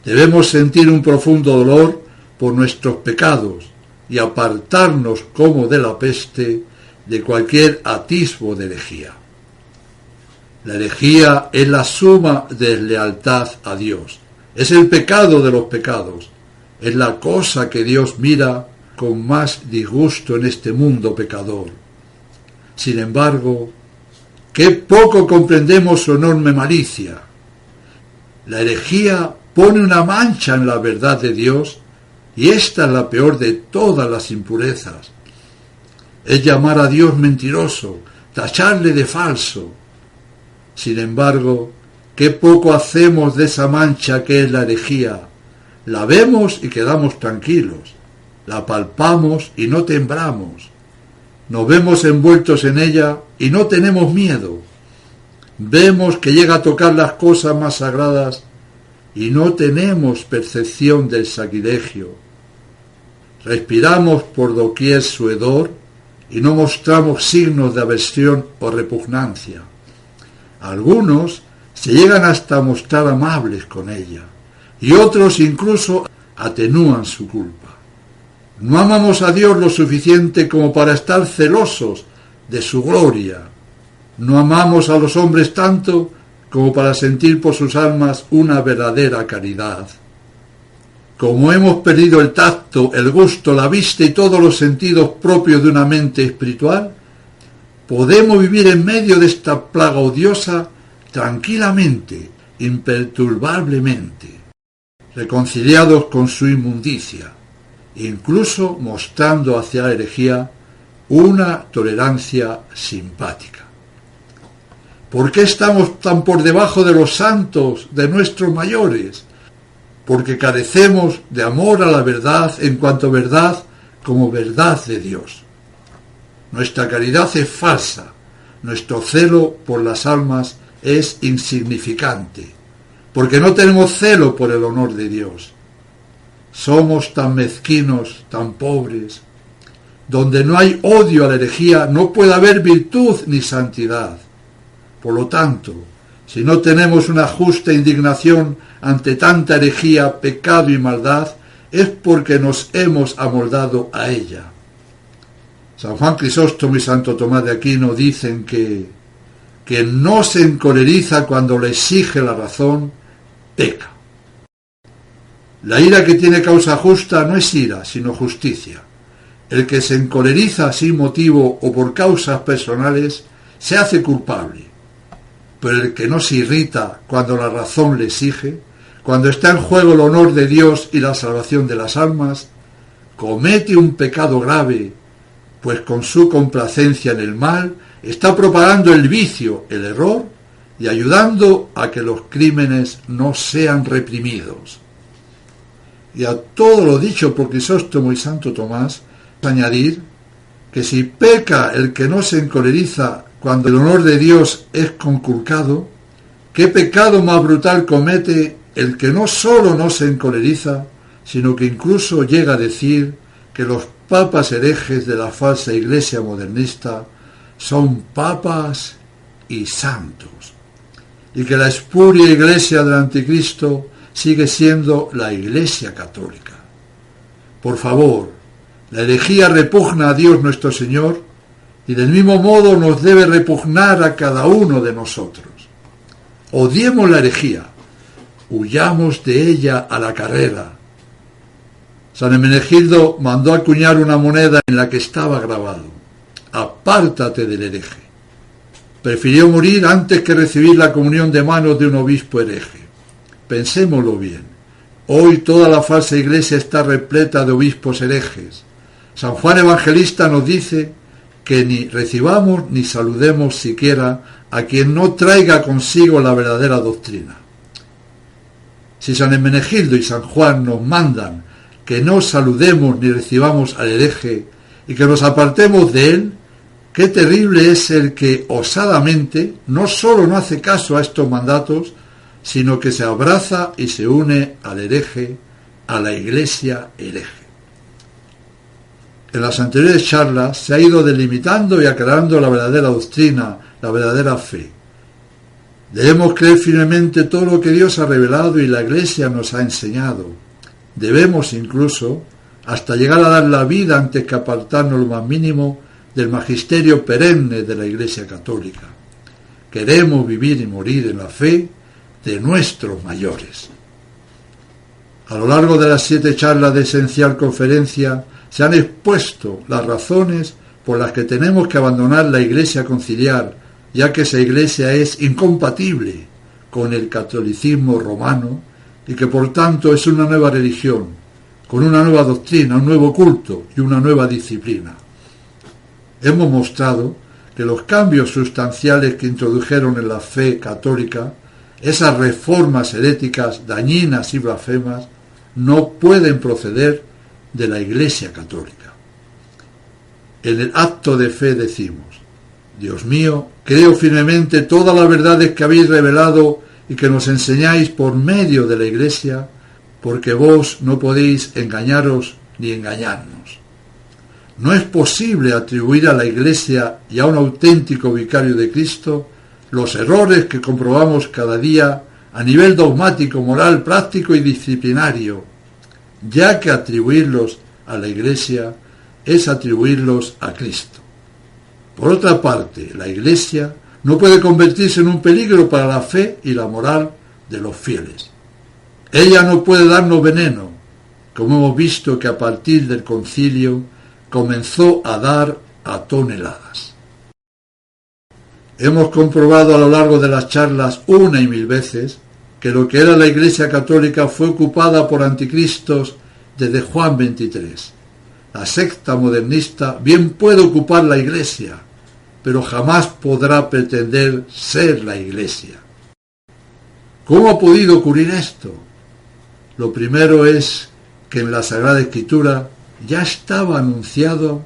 Debemos sentir un profundo dolor por nuestros pecados y apartarnos como de la peste de cualquier atisbo de herejía. La herejía es la suma deslealtad a Dios. Es el pecado de los pecados. Es la cosa que Dios mira con más disgusto en este mundo pecador. Sin embargo, qué poco comprendemos su enorme malicia. La herejía pone una mancha en la verdad de Dios y esta es la peor de todas las impurezas. Es llamar a Dios mentiroso, tacharle de falso. Sin embargo, qué poco hacemos de esa mancha que es la herejía. La vemos y quedamos tranquilos, la palpamos y no temblamos. Nos vemos envueltos en ella y no tenemos miedo. Vemos que llega a tocar las cosas más sagradas y no tenemos percepción del sacrilegio. Respiramos por doquier su hedor y no mostramos signos de aversión o repugnancia. Algunos se llegan hasta mostrar amables con ella y otros incluso atenúan su culpa. No amamos a Dios lo suficiente como para estar celosos de su gloria. No amamos a los hombres tanto como para sentir por sus almas una verdadera caridad. Como hemos perdido el tacto, el gusto, la vista y todos los sentidos propios de una mente espiritual, podemos vivir en medio de esta plaga odiosa tranquilamente, imperturbablemente, reconciliados con su inmundicia, incluso mostrando hacia la herejía una tolerancia simpática. ¿Por qué estamos tan por debajo de los santos, de nuestros mayores? Porque carecemos de amor a la verdad en cuanto verdad como verdad de Dios. Nuestra caridad es falsa, nuestro celo por las almas es insignificante, porque no tenemos celo por el honor de Dios. Somos tan mezquinos, tan pobres. Donde no hay odio a la herejía no puede haber virtud ni santidad. Por lo tanto, si no tenemos una justa indignación ante tanta herejía, pecado y maldad, es porque nos hemos amoldado a ella. San Juan Crisóstomo y Santo Tomás de Aquino dicen que no se encoleriza cuando le exige la razón, peca. La ira que tiene causa justa no es ira, sino justicia. El que se encoleriza sin motivo o por causas personales se hace culpable. Pero el que no se irrita cuando la razón le exige, cuando está en juego el honor de Dios y la salvación de las almas, comete un pecado grave, pues con su complacencia en el mal está propagando el vicio, el error, y ayudando a que los crímenes no sean reprimidos. Y a todo lo dicho por Crisóstomo y Santo Tomás, añadir que si peca el que no se encoleriza cuando el honor de Dios es conculcado, ¿qué pecado más brutal comete el que no solo no se encoleriza, sino que incluso llega a decir que los papas herejes de la falsa iglesia modernista son papas y santos, y que la espuria iglesia del anticristo sigue siendo la Iglesia católica? Por favor, la herejía repugna a Dios nuestro Señor y del mismo modo nos debe repugnar a cada uno de nosotros. Odiemos la herejía, huyamos de ella a la carrera. San Hermenegildo mandó acuñar una moneda en la que estaba grabado: apártate del hereje. Prefirió morir antes que recibir la comunión de manos de un obispo hereje. Pensémoslo bien. Hoy toda la falsa iglesia está repleta de obispos herejes. San Juan Evangelista nos dice que ni recibamos ni saludemos siquiera a quien no traiga consigo la verdadera doctrina. Si San Hermenegildo y San Juan nos mandan que no saludemos ni recibamos al hereje y que nos apartemos de él, qué terrible es el que osadamente no solo no hace caso a estos mandatos, sino que se abraza y se une al hereje, a la iglesia hereje. En las anteriores charlas se ha ido delimitando y aclarando la verdadera doctrina, la verdadera fe. Debemos creer firmemente todo lo que Dios ha revelado y la iglesia nos ha enseñado. Debemos incluso hasta llegar a dar la vida antes que apartarnos lo más mínimo del magisterio perenne de la Iglesia católica. Queremos vivir y morir en la fe de nuestros mayores. A lo largo de las 7 charlas de Esencial Conferencia se han expuesto las razones por las que tenemos que abandonar la Iglesia conciliar, ya que esa Iglesia es incompatible con el catolicismo romano y que por tanto es una nueva religión, con una nueva doctrina, un nuevo culto y una nueva disciplina. Hemos mostrado que los cambios sustanciales que introdujeron en la fe católica, esas reformas heréticas dañinas y blasfemas, no pueden proceder de la Iglesia católica. En el acto de fe decimos: Dios mío, creo firmemente todas las verdades que habéis revelado y que nos enseñáis por medio de la Iglesia, porque vos no podéis engañaros ni engañarnos. No es posible atribuir a la Iglesia y a un auténtico vicario de Cristo los errores que comprobamos cada día a nivel dogmático, moral, práctico y disciplinario, ya que atribuirlos a la Iglesia es atribuirlos a Cristo. Por otra parte, la Iglesia no puede convertirse en un peligro para la fe y la moral de los fieles. Ella no puede darnos veneno, como hemos visto que a partir del concilio comenzó a dar a toneladas. Hemos comprobado a lo largo de las charlas una y mil veces que lo que era la Iglesia Católica fue ocupada por anticristos desde Juan 23. La secta modernista bien puede ocupar la Iglesia, pero jamás podrá pretender ser la Iglesia. ¿Cómo ha podido ocurrir esto? Lo primero es que en la Sagrada Escritura ya estaba anunciado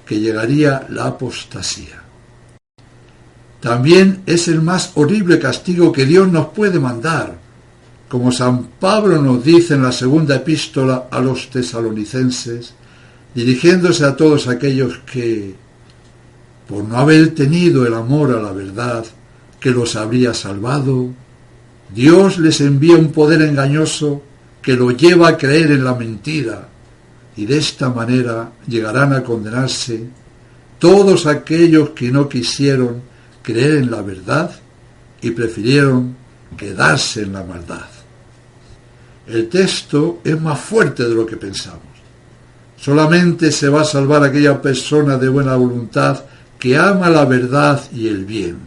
que llegaría la apostasía. También es el más horrible castigo que Dios nos puede mandar, como San Pablo nos dice en la segunda epístola a los tesalonicenses, dirigiéndose a todos aquellos que, por no haber tenido el amor a la verdad que los habría salvado, Dios les envía un poder engañoso que lo lleva a creer en la mentira, y de esta manera llegarán a condenarse todos aquellos que no quisieron creer en la verdad y prefirieron quedarse en la maldad. El texto es más fuerte de lo que pensamos. Solamente se va a salvar aquella persona de buena voluntad que ama la verdad y el bien.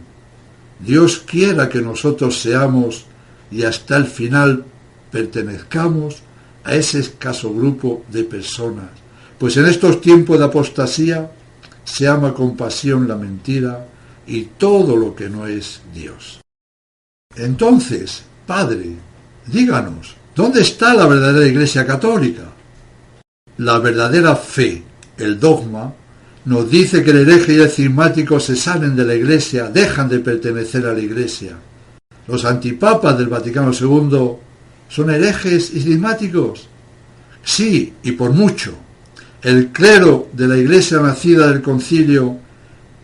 Dios quiera que nosotros seamos y hasta el final pertenezcamos a ese escaso grupo de personas, pues en estos tiempos de apostasía se ama con pasión la mentira y todo lo que no es Dios. Entonces, Padre, díganos, ¿dónde está la verdadera Iglesia Católica? La verdadera fe, el dogma, nos dice que el hereje y el cismático se salen de la Iglesia, dejan de pertenecer a la Iglesia. Los antipapas del Vaticano II son herejes y cismáticos. Sí, y por mucho. El clero de la Iglesia nacida del concilio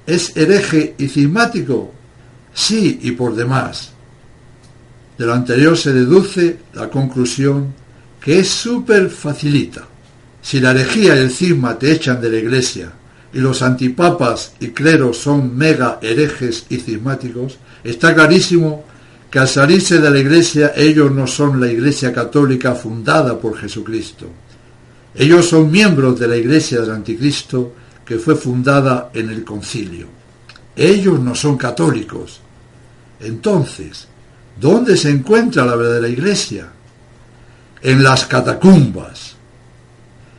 es hereje y cismático. Sí, y por demás. De lo anterior se deduce la conclusión que es súper facilita. Si la herejía y el cisma te echan de la Iglesia y los antipapas y cleros son mega herejes y cismáticos, está clarísimo que al salirse de la Iglesia ellos no son la Iglesia Católica fundada por Jesucristo. Ellos son miembros de la Iglesia del Anticristo que fue fundada en el concilio. Ellos no son católicos. Entonces, ¿dónde se encuentra la verdadera Iglesia? En las catacumbas.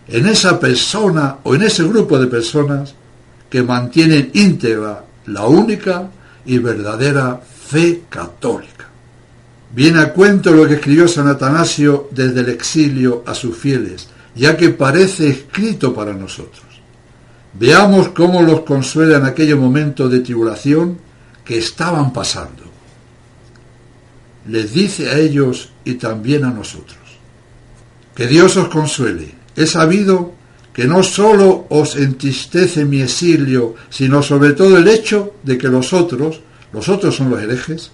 En esa persona o en ese grupo de personas que mantienen íntegra la única y verdadera fe católica. Viene a cuento lo que escribió San Atanasio desde el exilio a sus fieles, ya que parece escrito para nosotros. Veamos cómo los consuela en aquellos momentos de tribulación que estaban pasando. Les dice a ellos y también a nosotros: que Dios os consuele. He sabido que no solo os entristece mi exilio, sino sobre todo el hecho de que los otros son los herejes,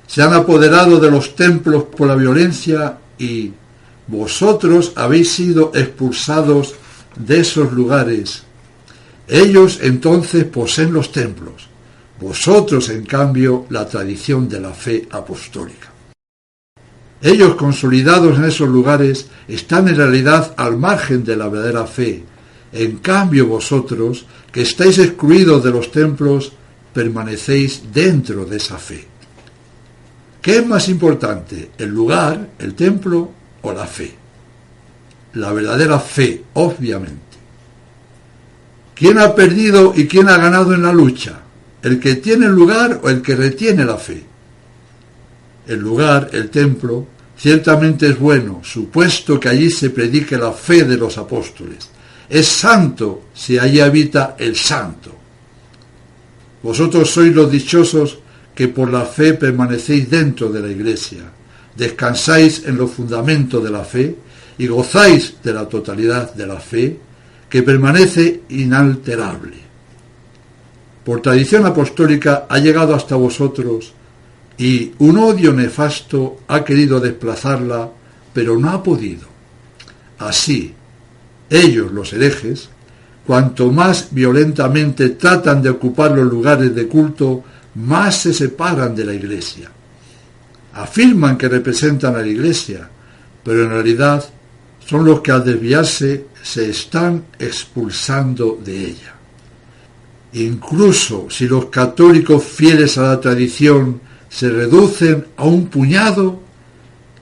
se han apoderado de los templos por la violencia y vosotros habéis sido expulsados de esos lugares. Ellos entonces poseen los templos, vosotros en cambio la tradición de la fe apostólica. Ellos, consolidados en esos lugares, están en realidad al margen de la verdadera fe. En cambio vosotros, que estáis excluidos de los templos, permanecéis dentro de esa fe. ¿Qué es más importante, el lugar, el templo o la fe? La verdadera fe, obviamente. ¿Quién ha perdido y quién ha ganado en la lucha? ¿El que tiene el lugar o el que retiene la fe? El lugar, el templo, ciertamente es bueno, supuesto que allí se predique la fe de los apóstoles. es santo si allí habita el santo. Vosotros sois los dichosos que por la fe permanecéis dentro de la Iglesia, descansáis en los fundamentos de la fe y gozáis de la totalidad de la fe, que permanece inalterable. Por tradición apostólica ha llegado hasta vosotros y un odio nefasto ha querido desplazarla, pero no ha podido. Así, ellos, los herejes, cuanto más violentamente tratan de ocupar los lugares de culto, más se separan de la Iglesia. Afirman que representan a la Iglesia, pero en realidad son los que al desviarse se están expulsando de ella. Incluso si los católicos fieles a la tradición se reducen a un puñado,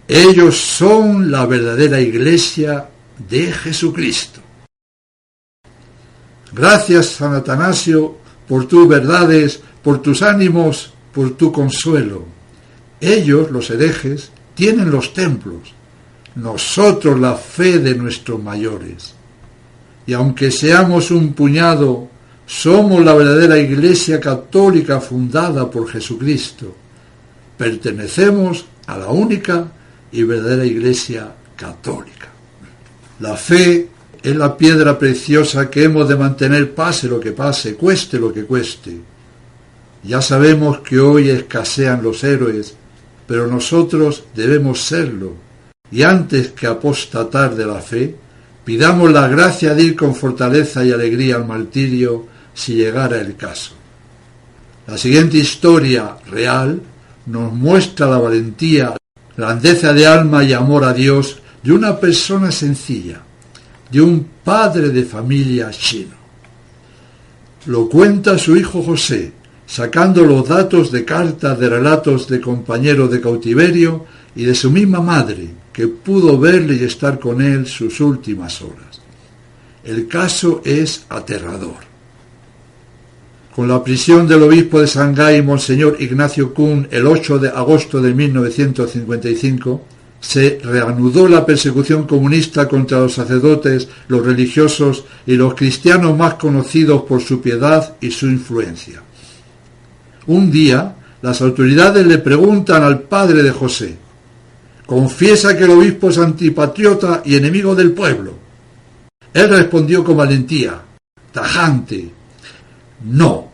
ellos son la verdadera Iglesia de Jesucristo. Gracias, San Atanasio, por tus verdades, por tus ánimos, por tu consuelo. Ellos, los herejes, tienen los templos, nosotros la fe de nuestros mayores. Y aunque seamos un puñado, somos la verdadera Iglesia católica fundada por Jesucristo. Pertenecemos a la única y verdadera Iglesia católica. La fe es la piedra preciosa que hemos de mantener pase lo que pase, cueste lo que cueste. Ya sabemos que hoy escasean los héroes, pero nosotros debemos serlo, y antes que apostatar de la fe, pidamos la gracia de ir con fortaleza y alegría al martirio si llegara el caso. La siguiente historia real nos muestra la valentía, grandeza de alma y amor a Dios de una persona sencilla, de un padre de familia chino. Lo cuenta su hijo José, sacando los datos de cartas de relatos de compañeros de cautiverio y de su misma madre, que pudo verle y estar con él sus últimas horas. El caso es aterrador. Con la prisión del obispo de Shanghái, Monseñor Ignacio Kun, el 8 de agosto de 1955, se reanudó la persecución comunista contra los sacerdotes, los religiosos y los cristianos más conocidos por su piedad y su influencia. Un día, las autoridades le preguntan al padre de José: «¿Confiesa que el obispo es antipatriota y enemigo del pueblo?». Él respondió con valentía, tajante: «No».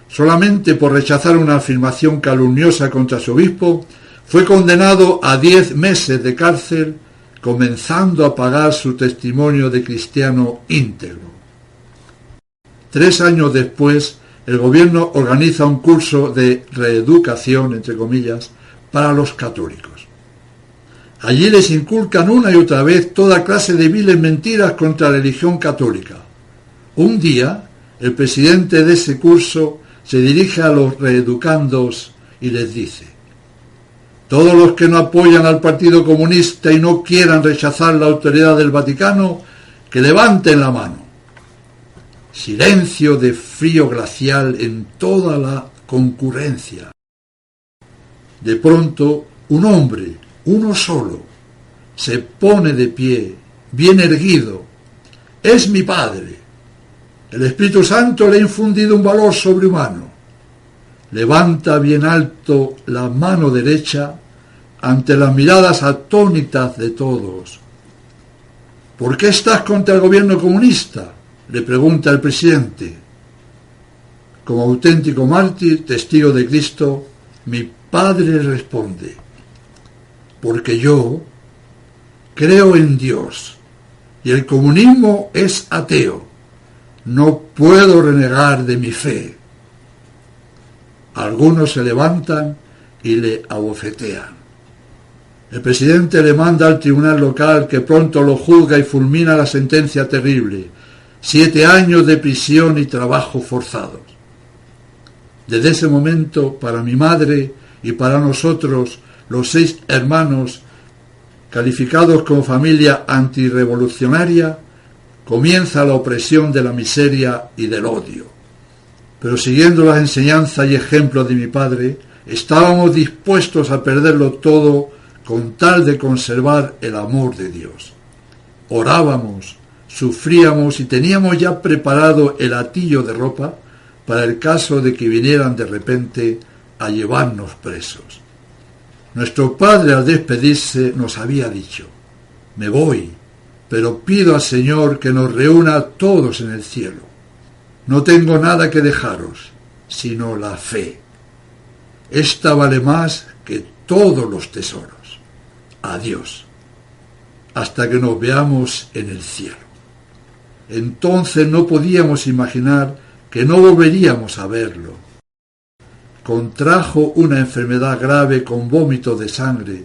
Solamente por rechazar una afirmación calumniosa contra su obispo, fue condenado a 10 meses de cárcel, comenzando a pagar su testimonio de cristiano íntegro. 3 años después, el gobierno organiza un curso de reeducación, entre comillas, para los católicos. Allí les inculcan una y otra vez toda clase de viles mentiras contra la religión católica. Un día, el presidente de ese curso se dirige a los reeducandos y les dice: «Todos los que no apoyan al Partido Comunista y no quieran rechazar la autoridad del Vaticano, que levanten la mano». Silencio de frío glacial en toda la concurrencia. De pronto, un hombre, uno solo, se pone de pie, bien erguido. «Es mi padre. El Espíritu Santo le ha infundido un valor sobrehumano». Levanta bien alto la mano derecha ante las miradas atónitas de todos. «¿Por qué estás contra el gobierno comunista?», le pregunta el presidente. Como auténtico mártir, testigo de Cristo, mi padre responde: «Porque yo creo en Dios y el comunismo es ateo. No puedo renegar de mi fe». Algunos se levantan y le abofetean. El presidente le manda al tribunal local, que pronto lo juzga y fulmina la sentencia terrible: 7 años de prisión y trabajo forzados. Desde ese momento, para mi madre y para nosotros, los 6 hermanos, calificados como familia antirrevolucionaria, comienza la opresión de la miseria y del odio. Pero siguiendo las enseñanzas y ejemplos de mi padre, estábamos dispuestos a perderlo todo con tal de conservar el amor de Dios. Orábamos, sufríamos y teníamos ya preparado el hatillo de ropa para el caso de que vinieran de repente a llevarnos presos. Nuestro padre, al despedirse, nos había dicho: me voy, pero pido al Señor que nos reúna a todos en el cielo. No tengo nada que dejaros, sino la fe. Esta vale más que todos los tesoros. Adiós, hasta que nos veamos en el cielo. Entonces no podíamos imaginar que no volveríamos a verlo. Contrajo una enfermedad grave con vómito de sangre.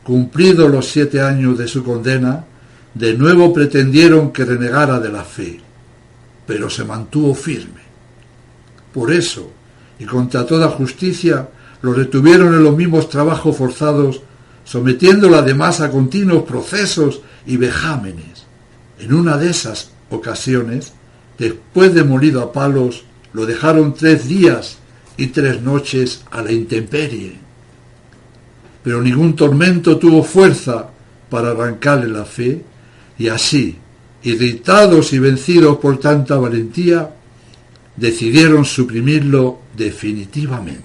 Cumplidos los 7 años de su condena, de nuevo pretendieron que renegara de la fe, pero se mantuvo firme. Por eso, y contra toda justicia, lo retuvieron en los mismos trabajos forzados, sometiéndolo además a continuos procesos y vejámenes. En una de esas ocasiones, después de molido a palos, lo dejaron 3 días y 3 noches a la intemperie. Pero ningún tormento tuvo fuerza para arrancarle la fe, y así, irritados y vencidos por tanta valentía, decidieron suprimirlo definitivamente.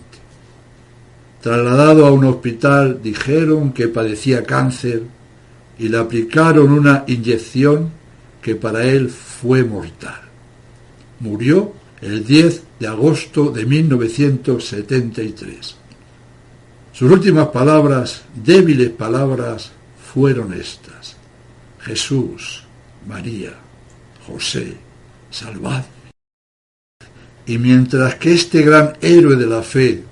Trasladado a un hospital, dijeron que padecía cáncer y le aplicaron una inyección que para él fue mortal. Murió el 10 de agosto de 1973. Sus últimas palabras, débiles palabras, fueron estas: Jesús, María, José, salvadme. Y mientras que este gran héroe de la fe,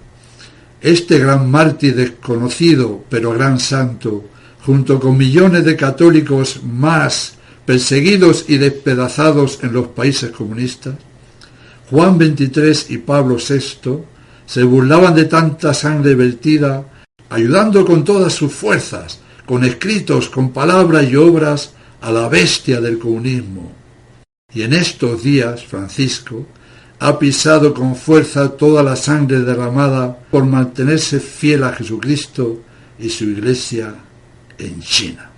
este gran mártir desconocido pero gran santo, junto con millones de católicos más perseguidos y despedazados en los países comunistas, Juan XXIII y Pablo VI se burlaban de tanta sangre vertida, ayudando con todas sus fuerzas, con escritos, con palabras y obras, a la bestia del comunismo. Y en estos días, Francisco ha pisado con fuerza toda la sangre derramada por mantenerse fiel a Jesucristo y su Iglesia en China.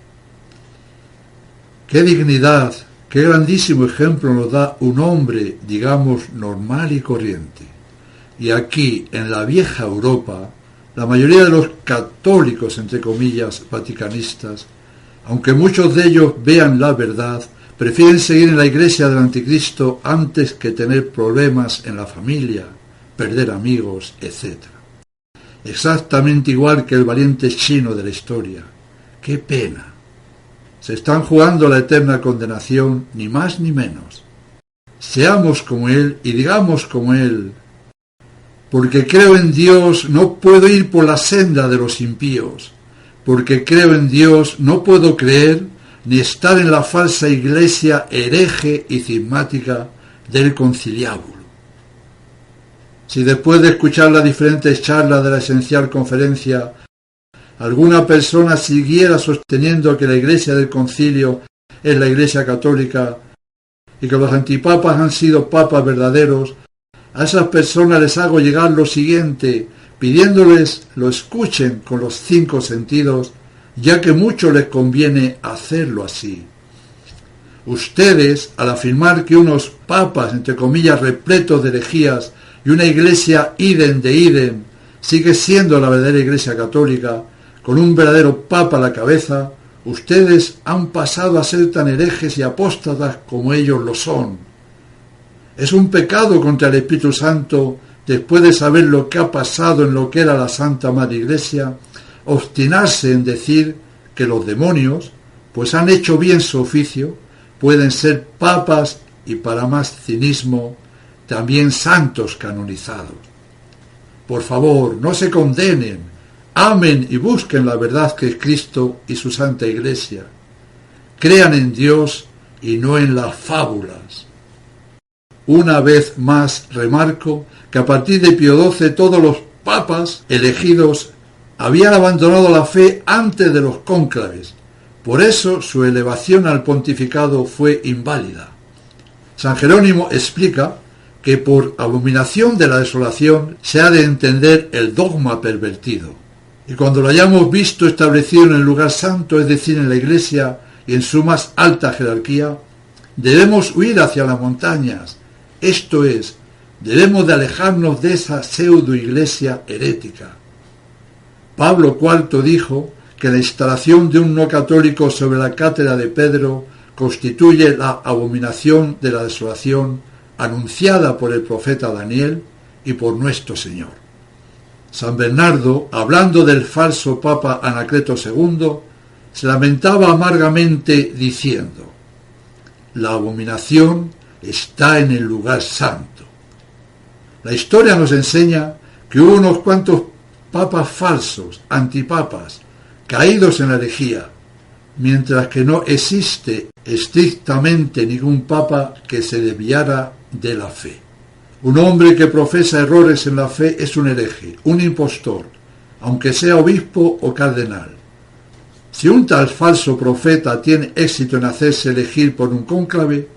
¡Qué dignidad, qué grandísimo ejemplo nos da un hombre, digamos, normal y corriente! Y aquí, en la vieja Europa, la mayoría de los católicos, entre comillas, vaticanistas, aunque muchos de ellos vean la verdad, prefieren seguir en la iglesia del anticristo antes que tener problemas en la familia, perder amigos, etc. Exactamente igual que el valiente chino de la historia. ¡Qué pena! Se están jugando la eterna condenación, ni más ni menos. Seamos como él y digamos como él: porque creo en Dios, no puedo ir por la senda de los impíos. Porque creo en Dios, no puedo creer ni estar en la falsa iglesia hereje y cismática del conciliábulo. Si después de escuchar las diferentes charlas de la esencial conferencia, alguna persona siguiera sosteniendo que la iglesia del concilio es la iglesia católica y que los antipapas han sido papas verdaderos, a esas personas les hago llegar lo siguiente, pidiéndoles lo escuchen con los 5 sentidos, ya que mucho les conviene hacerlo así. Ustedes, al afirmar que unos papas, entre comillas, repletos de herejías, y una iglesia idem de idem, sigue siendo la verdadera iglesia católica, con un verdadero papa a la cabeza, ustedes han pasado a ser tan herejes y apóstatas como ellos lo son. Es un pecado contra el Espíritu Santo, después de saber lo que ha pasado en lo que era la Santa Madre Iglesia, obstinarse en decir que los demonios, pues han hecho bien su oficio, pueden ser papas y, para más cinismo, también santos canonizados. Por favor, no se condenen, amen y busquen la verdad que es Cristo y su Santa Iglesia. Crean en Dios y no en las fábulas. Una vez más remarco que a partir de Pío XII todos los papas elegidos habían abandonado la fe antes de los cónclaves. Por eso su elevación al pontificado fue inválida. San Jerónimo explica que por abominación de la desolación se ha de entender el dogma pervertido. Y cuando lo hayamos visto establecido en el lugar santo, es decir, en la Iglesia y en su más alta jerarquía, Debemos huir hacia las montañas, esto es, debemos de alejarnos de esa pseudo-iglesia herética. Pablo IV dijo que la instalación de un no católico sobre la cátedra de Pedro constituye la abominación de la desolación anunciada por el profeta Daniel y por nuestro Señor. San Bernardo, hablando del falso Papa Anacleto II, se lamentaba amargamente diciendo: la abominación está en el lugar santo. La historia nos enseña que hubo unos cuantos papas falsos, antipapas, caídos en la herejía, mientras que no existe estrictamente ningún papa que se desviara de la fe. Un hombre que profesa errores en la fe es un hereje, un impostor, aunque sea obispo o cardenal. Si un tal falso profeta tiene éxito en hacerse elegir por un cónclave,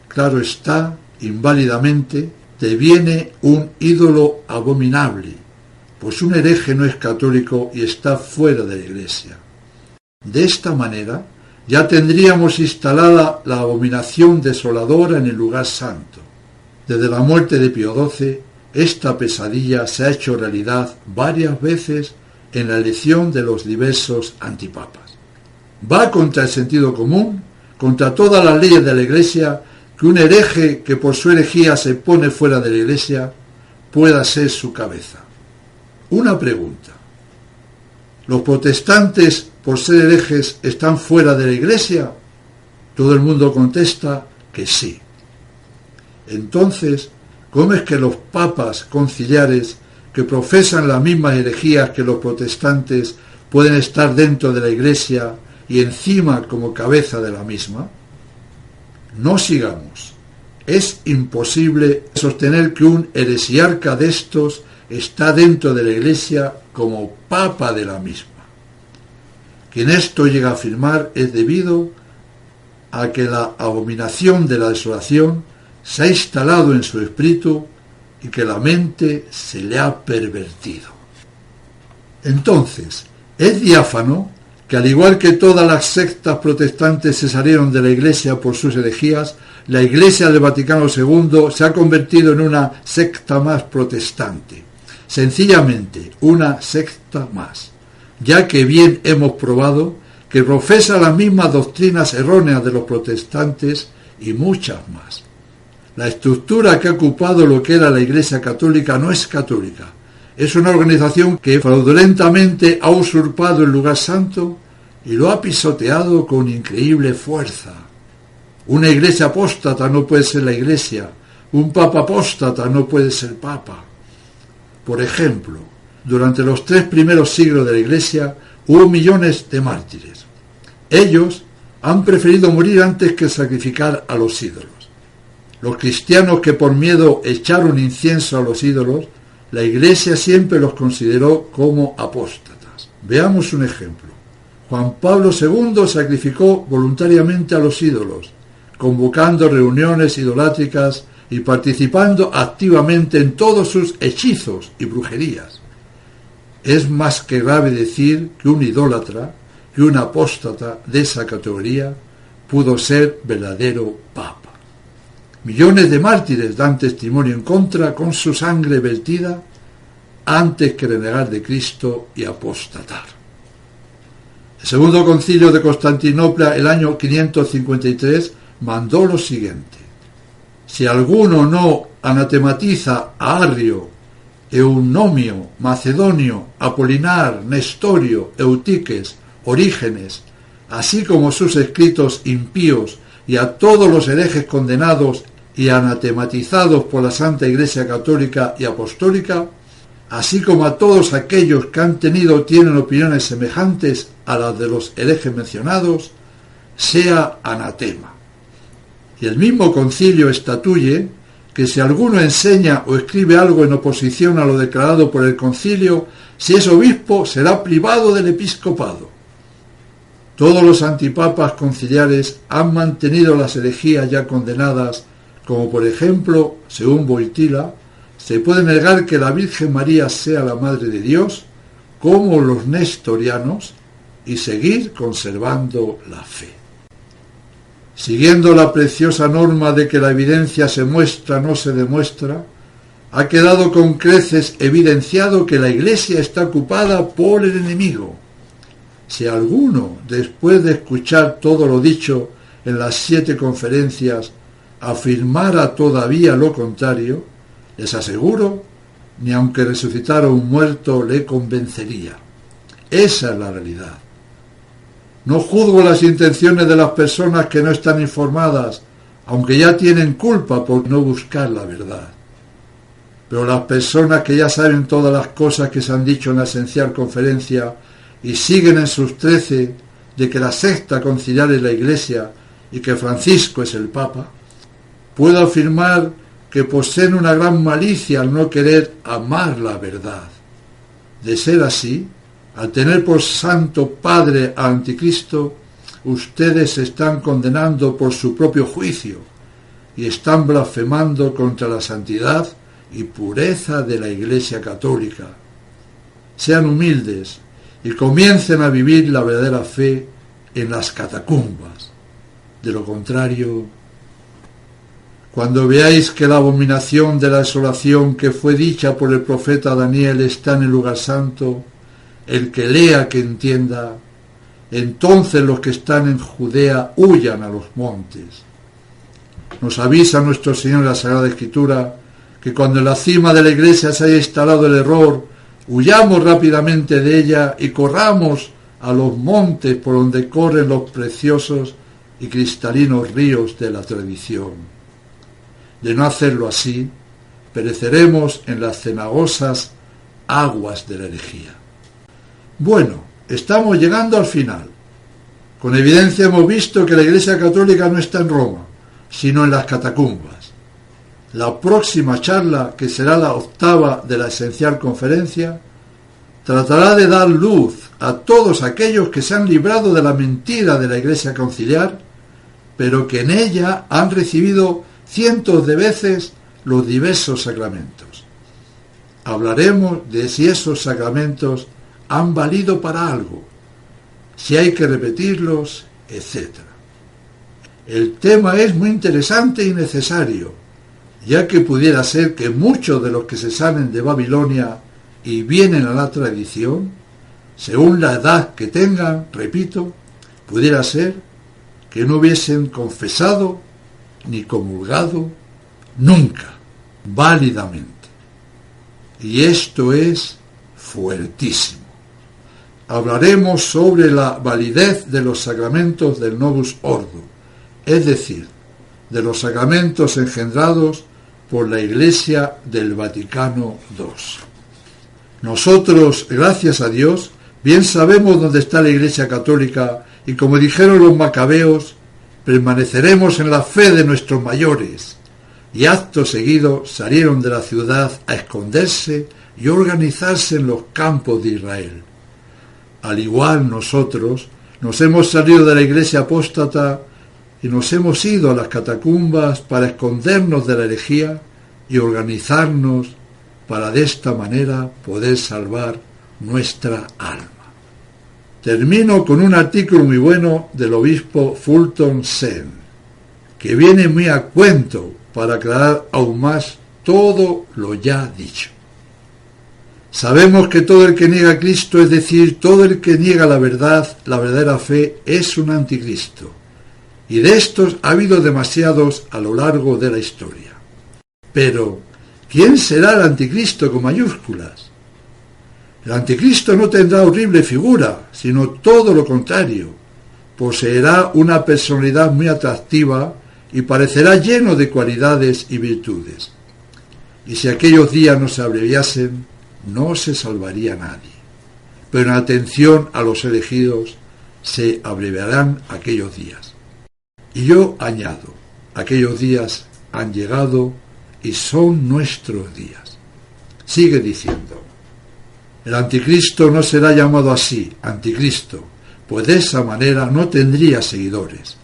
claro está, inválidamente, deviene un ídolo abominable, pues un hereje no es católico y está fuera de la Iglesia. De esta manera, ya tendríamos instalada la abominación desoladora en el lugar santo. Desde la muerte de Pío XII, esta pesadilla se ha hecho realidad varias veces en la elección de los diversos antipapas. Va contra el sentido común, contra todas las leyes de la Iglesia, que un hereje que por su herejía se pone fuera de la Iglesia pueda ser su cabeza. Una pregunta: ¿los protestantes, por ser herejes, están fuera de la Iglesia? Todo el mundo contesta que sí. Entonces, ¿cómo es que los papas conciliares, que profesan las mismas herejías que los protestantes, pueden estar dentro de la Iglesia y encima como cabeza de la misma? No sigamos. Es imposible sostener que un heresiarca de estos está dentro de la Iglesia como papa de la misma. Quien esto llega a afirmar es debido a que la abominación de la desolación se ha instalado en su espíritu y que la mente se le ha pervertido. Entonces, es diáfano que al igual que todas las sectas protestantes se salieron de la Iglesia por sus herejías, la Iglesia del Vaticano II se ha convertido en una secta más protestante. Sencillamente, una secta más, ya que bien hemos probado que profesa las mismas doctrinas erróneas de los protestantes y muchas más. La estructura que ha ocupado lo que era la Iglesia católica no es católica. Es una organización que fraudulentamente ha usurpado el lugar santo y lo ha pisoteado con increíble fuerza. Una iglesia apóstata no puede ser la Iglesia. Un papa apóstata no puede ser papa. Por ejemplo, durante los 3 primeros siglos de la Iglesia hubo millones de mártires. Ellos han preferido morir antes que sacrificar a los ídolos. Los cristianos que por miedo echaron incienso a los ídolos, la Iglesia siempre los consideró como apóstatas. Veamos un ejemplo. Juan Pablo II sacrificó voluntariamente a los ídolos, convocando reuniones idolátricas y participando activamente en todos sus hechizos y brujerías. Es más que grave decir que un idólatra, que un apóstata de esa categoría, pudo ser verdadero papa. Millones de mártires dan testimonio en contra con su sangre vertida antes que renegar de Cristo y apostatar. El Segundo Concilio de Constantinopla, el año 553, mandó lo siguiente: si alguno no anatematiza a Arrio, Eunomio, Macedonio, Apolinar, Nestorio, Eutiques, Orígenes, así como sus escritos impíos, y a todos los herejes condenados y anatematizados por la Santa Iglesia Católica y Apostólica, así como a todos aquellos que han tenido o tienen opiniones semejantes a las de los herejes mencionados, sea anatema. Y el mismo concilio estatuye que si alguno enseña o escribe algo en oposición a lo declarado por el concilio, si es obispo, será privado del episcopado. Todos los antipapas conciliares han mantenido las herejías ya condenadas, como por ejemplo, según Wojtyla, se puede negar que la Virgen María sea la Madre de Dios, como los nestorianos, y seguir conservando la fe. siguiendo la preciosa norma de que la evidencia se muestra, no se demuestra, ha quedado con creces evidenciado que la Iglesia está ocupada por el enemigo. Si alguno, después de escuchar todo lo dicho en las 7 conferencias, afirmara todavía lo contrario, les aseguro, ni aunque resucitara un muerto le convencería. Esa es la realidad. No juzgo las intenciones de las personas que no están informadas, aunque ya tienen culpa por no buscar la verdad. Pero las personas que ya saben todas las cosas que se han dicho en la esencial conferencia y siguen en sus 13 de que la secta conciliar es la Iglesia y que Francisco es el Papa, puedo afirmar que poseen una gran malicia al no querer amar la verdad. De ser así, al tener por santo padre al anticristo, ustedes se están condenando por su propio juicio y están blasfemando contra la santidad y pureza de la Iglesia Católica. Sean humildes y comiencen a vivir la verdadera fe en las catacumbas. De lo contrario, cuando veáis que la abominación de la desolación que fue dicha por el profeta Daniel está en el lugar santo, el que lea que entienda, entonces los que están en Judea huyan a los montes. Nos avisa nuestro Señor en la Sagrada Escritura que cuando en la cima de la Iglesia se haya instalado el error, huyamos rápidamente de ella y corramos a los montes por donde corren los preciosos y cristalinos ríos de la tradición. De no hacerlo así, pereceremos en las cenagosas aguas de la herejía. Bueno, estamos llegando al final. Con evidencia hemos visto que la Iglesia Católica no está en Roma, sino en las catacumbas. La próxima charla, que será la 8ª de la esencial conferencia, tratará de dar luz a todos aquellos que se han librado de la mentira de la Iglesia conciliar, pero que en ella han recibido cientos de veces los diversos sacramentos. Hablaremos de si esos sacramentos han valido para algo, si hay que repetirlos, etc. El tema es muy interesante y necesario, ya que pudiera ser que muchos de los que se salen de Babilonia y vienen a la tradición, según la edad que tengan, repito, pudiera ser que no hubiesen confesado ni comulgado nunca, válidamente. Y esto es fuertísimo. Hablaremos sobre la validez de los sacramentos del Novus Ordo, es decir, de los sacramentos engendrados por la Iglesia del Vaticano II. Nosotros, gracias a Dios, bien sabemos dónde está la Iglesia Católica y, como dijeron los macabeos, permaneceremos en la fe de nuestros mayores, y acto seguido salieron de la ciudad a esconderse y organizarse en los campos de Israel. Al igual nosotros nos hemos salido de la Iglesia apóstata y nos hemos ido a las catacumbas para escondernos de la herejía y organizarnos para de esta manera poder salvar nuestra alma. Termino con un artículo muy bueno del obispo Fulton Sheen, que viene muy a cuento para aclarar aún más todo lo ya dicho. Sabemos que todo el que niega a Cristo, es decir, todo el que niega la verdad, la verdadera fe, es un anticristo. Y de estos ha habido demasiados a lo largo de la historia. Pero, ¿quién será el anticristo con mayúsculas? El anticristo no tendrá horrible figura, sino todo lo contrario. Poseerá una personalidad muy atractiva y parecerá lleno de cualidades y virtudes. Y si aquellos días no se abreviasen, no se salvaría nadie. Pero en atención a los elegidos, se abreviarán aquellos días. Y yo añado, aquellos días han llegado y son nuestros días. Sigue diciendo, el anticristo no será llamado así, anticristo, pues de esa manera no tendría seguidores.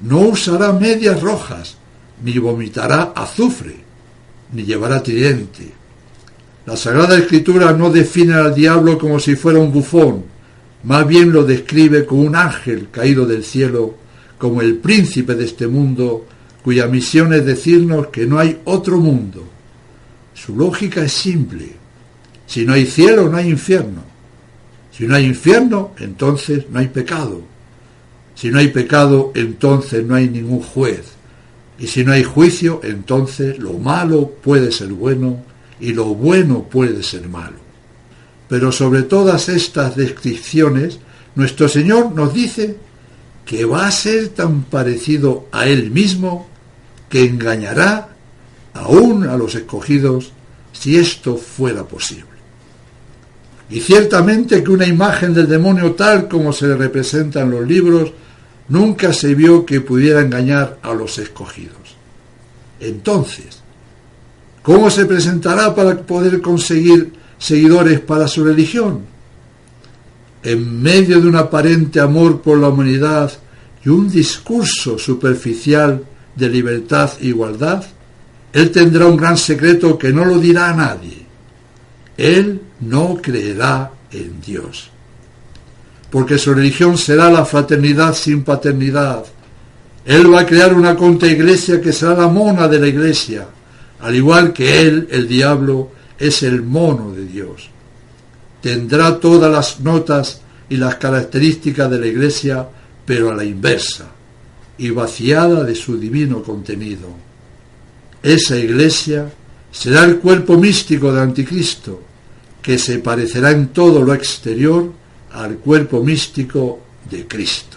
No usará medias rojas, ni vomitará azufre, ni llevará tridente. La Sagrada Escritura no define al diablo como si fuera un bufón, más bien lo describe como un ángel caído del cielo, como el príncipe de este mundo, cuya misión es decirnos que no hay otro mundo. Su lógica es simple. Si no hay cielo, no hay infierno. Si no hay infierno, entonces no hay pecado. Si no hay pecado, entonces no hay ningún juez. Y si no hay juicio, entonces lo malo puede ser bueno y lo bueno puede ser malo. Pero sobre todas estas descripciones, nuestro Señor nos dice que va a ser tan parecido a Él mismo que engañará aún a los escogidos si esto fuera posible. Y ciertamente que una imagen del demonio tal como se le representa en los libros nunca se vio que pudiera engañar a los escogidos. Entonces, ¿cómo se presentará para poder conseguir seguidores para su religión? En medio de un aparente amor por la humanidad y un discurso superficial de libertad e igualdad, él tendrá un gran secreto que no lo dirá a nadie. Él no creerá en Dios, porque su religión será la fraternidad sin paternidad. Él va a crear una contraiglesia que será la mona de la iglesia, al igual que él, el diablo, es el mono de Dios. Tendrá todas las notas y las características de la iglesia, pero a la inversa, y vaciada de su divino contenido. Esa iglesia será el cuerpo místico del anticristo, que se parecerá en todo lo exterior al cuerpo místico de Cristo.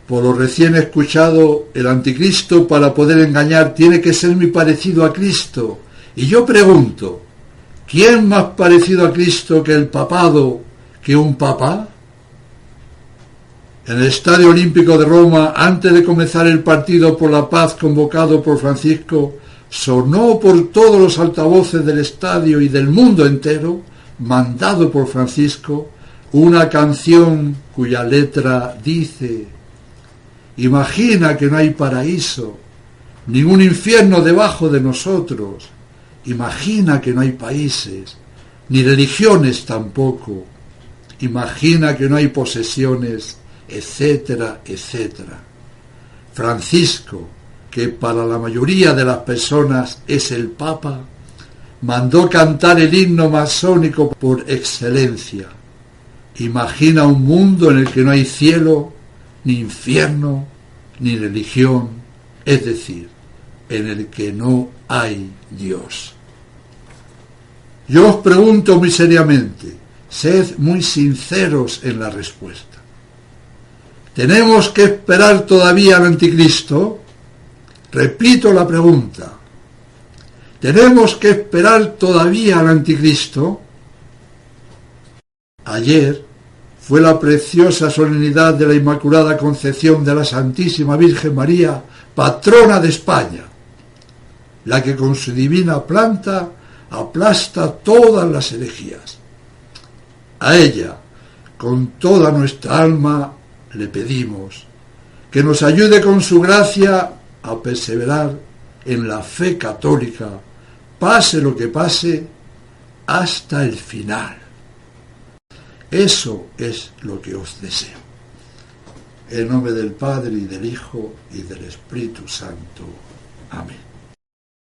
Por lo recién escuchado, el anticristo para poder engañar tiene que ser muy parecido a Cristo. Y yo pregunto, ¿quién más parecido a Cristo que el papado, que un papa? En el Estadio Olímpico de Roma, antes de comenzar el partido por la paz convocado por Francisco, sonó por todos los altavoces del estadio y del mundo entero, mandado por Francisco, una canción cuya letra dice: imagina que no hay paraíso, ningún infierno debajo de nosotros. Imagina que no hay países, ni religiones tampoco. Imagina que no hay posesiones, etcétera, etcétera. Francisco, que para la mayoría de las personas es el Papa, mandó cantar el himno masónico por excelencia. Imagina un mundo en el que no hay cielo, ni infierno, ni religión, es decir, en el que no hay Dios. Yo os pregunto muy seriamente, sed muy sinceros en la respuesta. ¿Tenemos que esperar todavía al anticristo? Repito la pregunta. ¿Tenemos que esperar todavía al anticristo? Ayer fue la preciosa solemnidad de la Inmaculada Concepción de la Santísima Virgen María, patrona de España, la que con su divina planta aplasta todas las herejías. A ella, con toda nuestra alma, le pedimos que nos ayude con su gracia a perseverar en la fe católica, pase lo que pase, hasta el final. Eso es lo que os deseo. En nombre del Padre, y del Hijo, y del Espíritu Santo. Amén.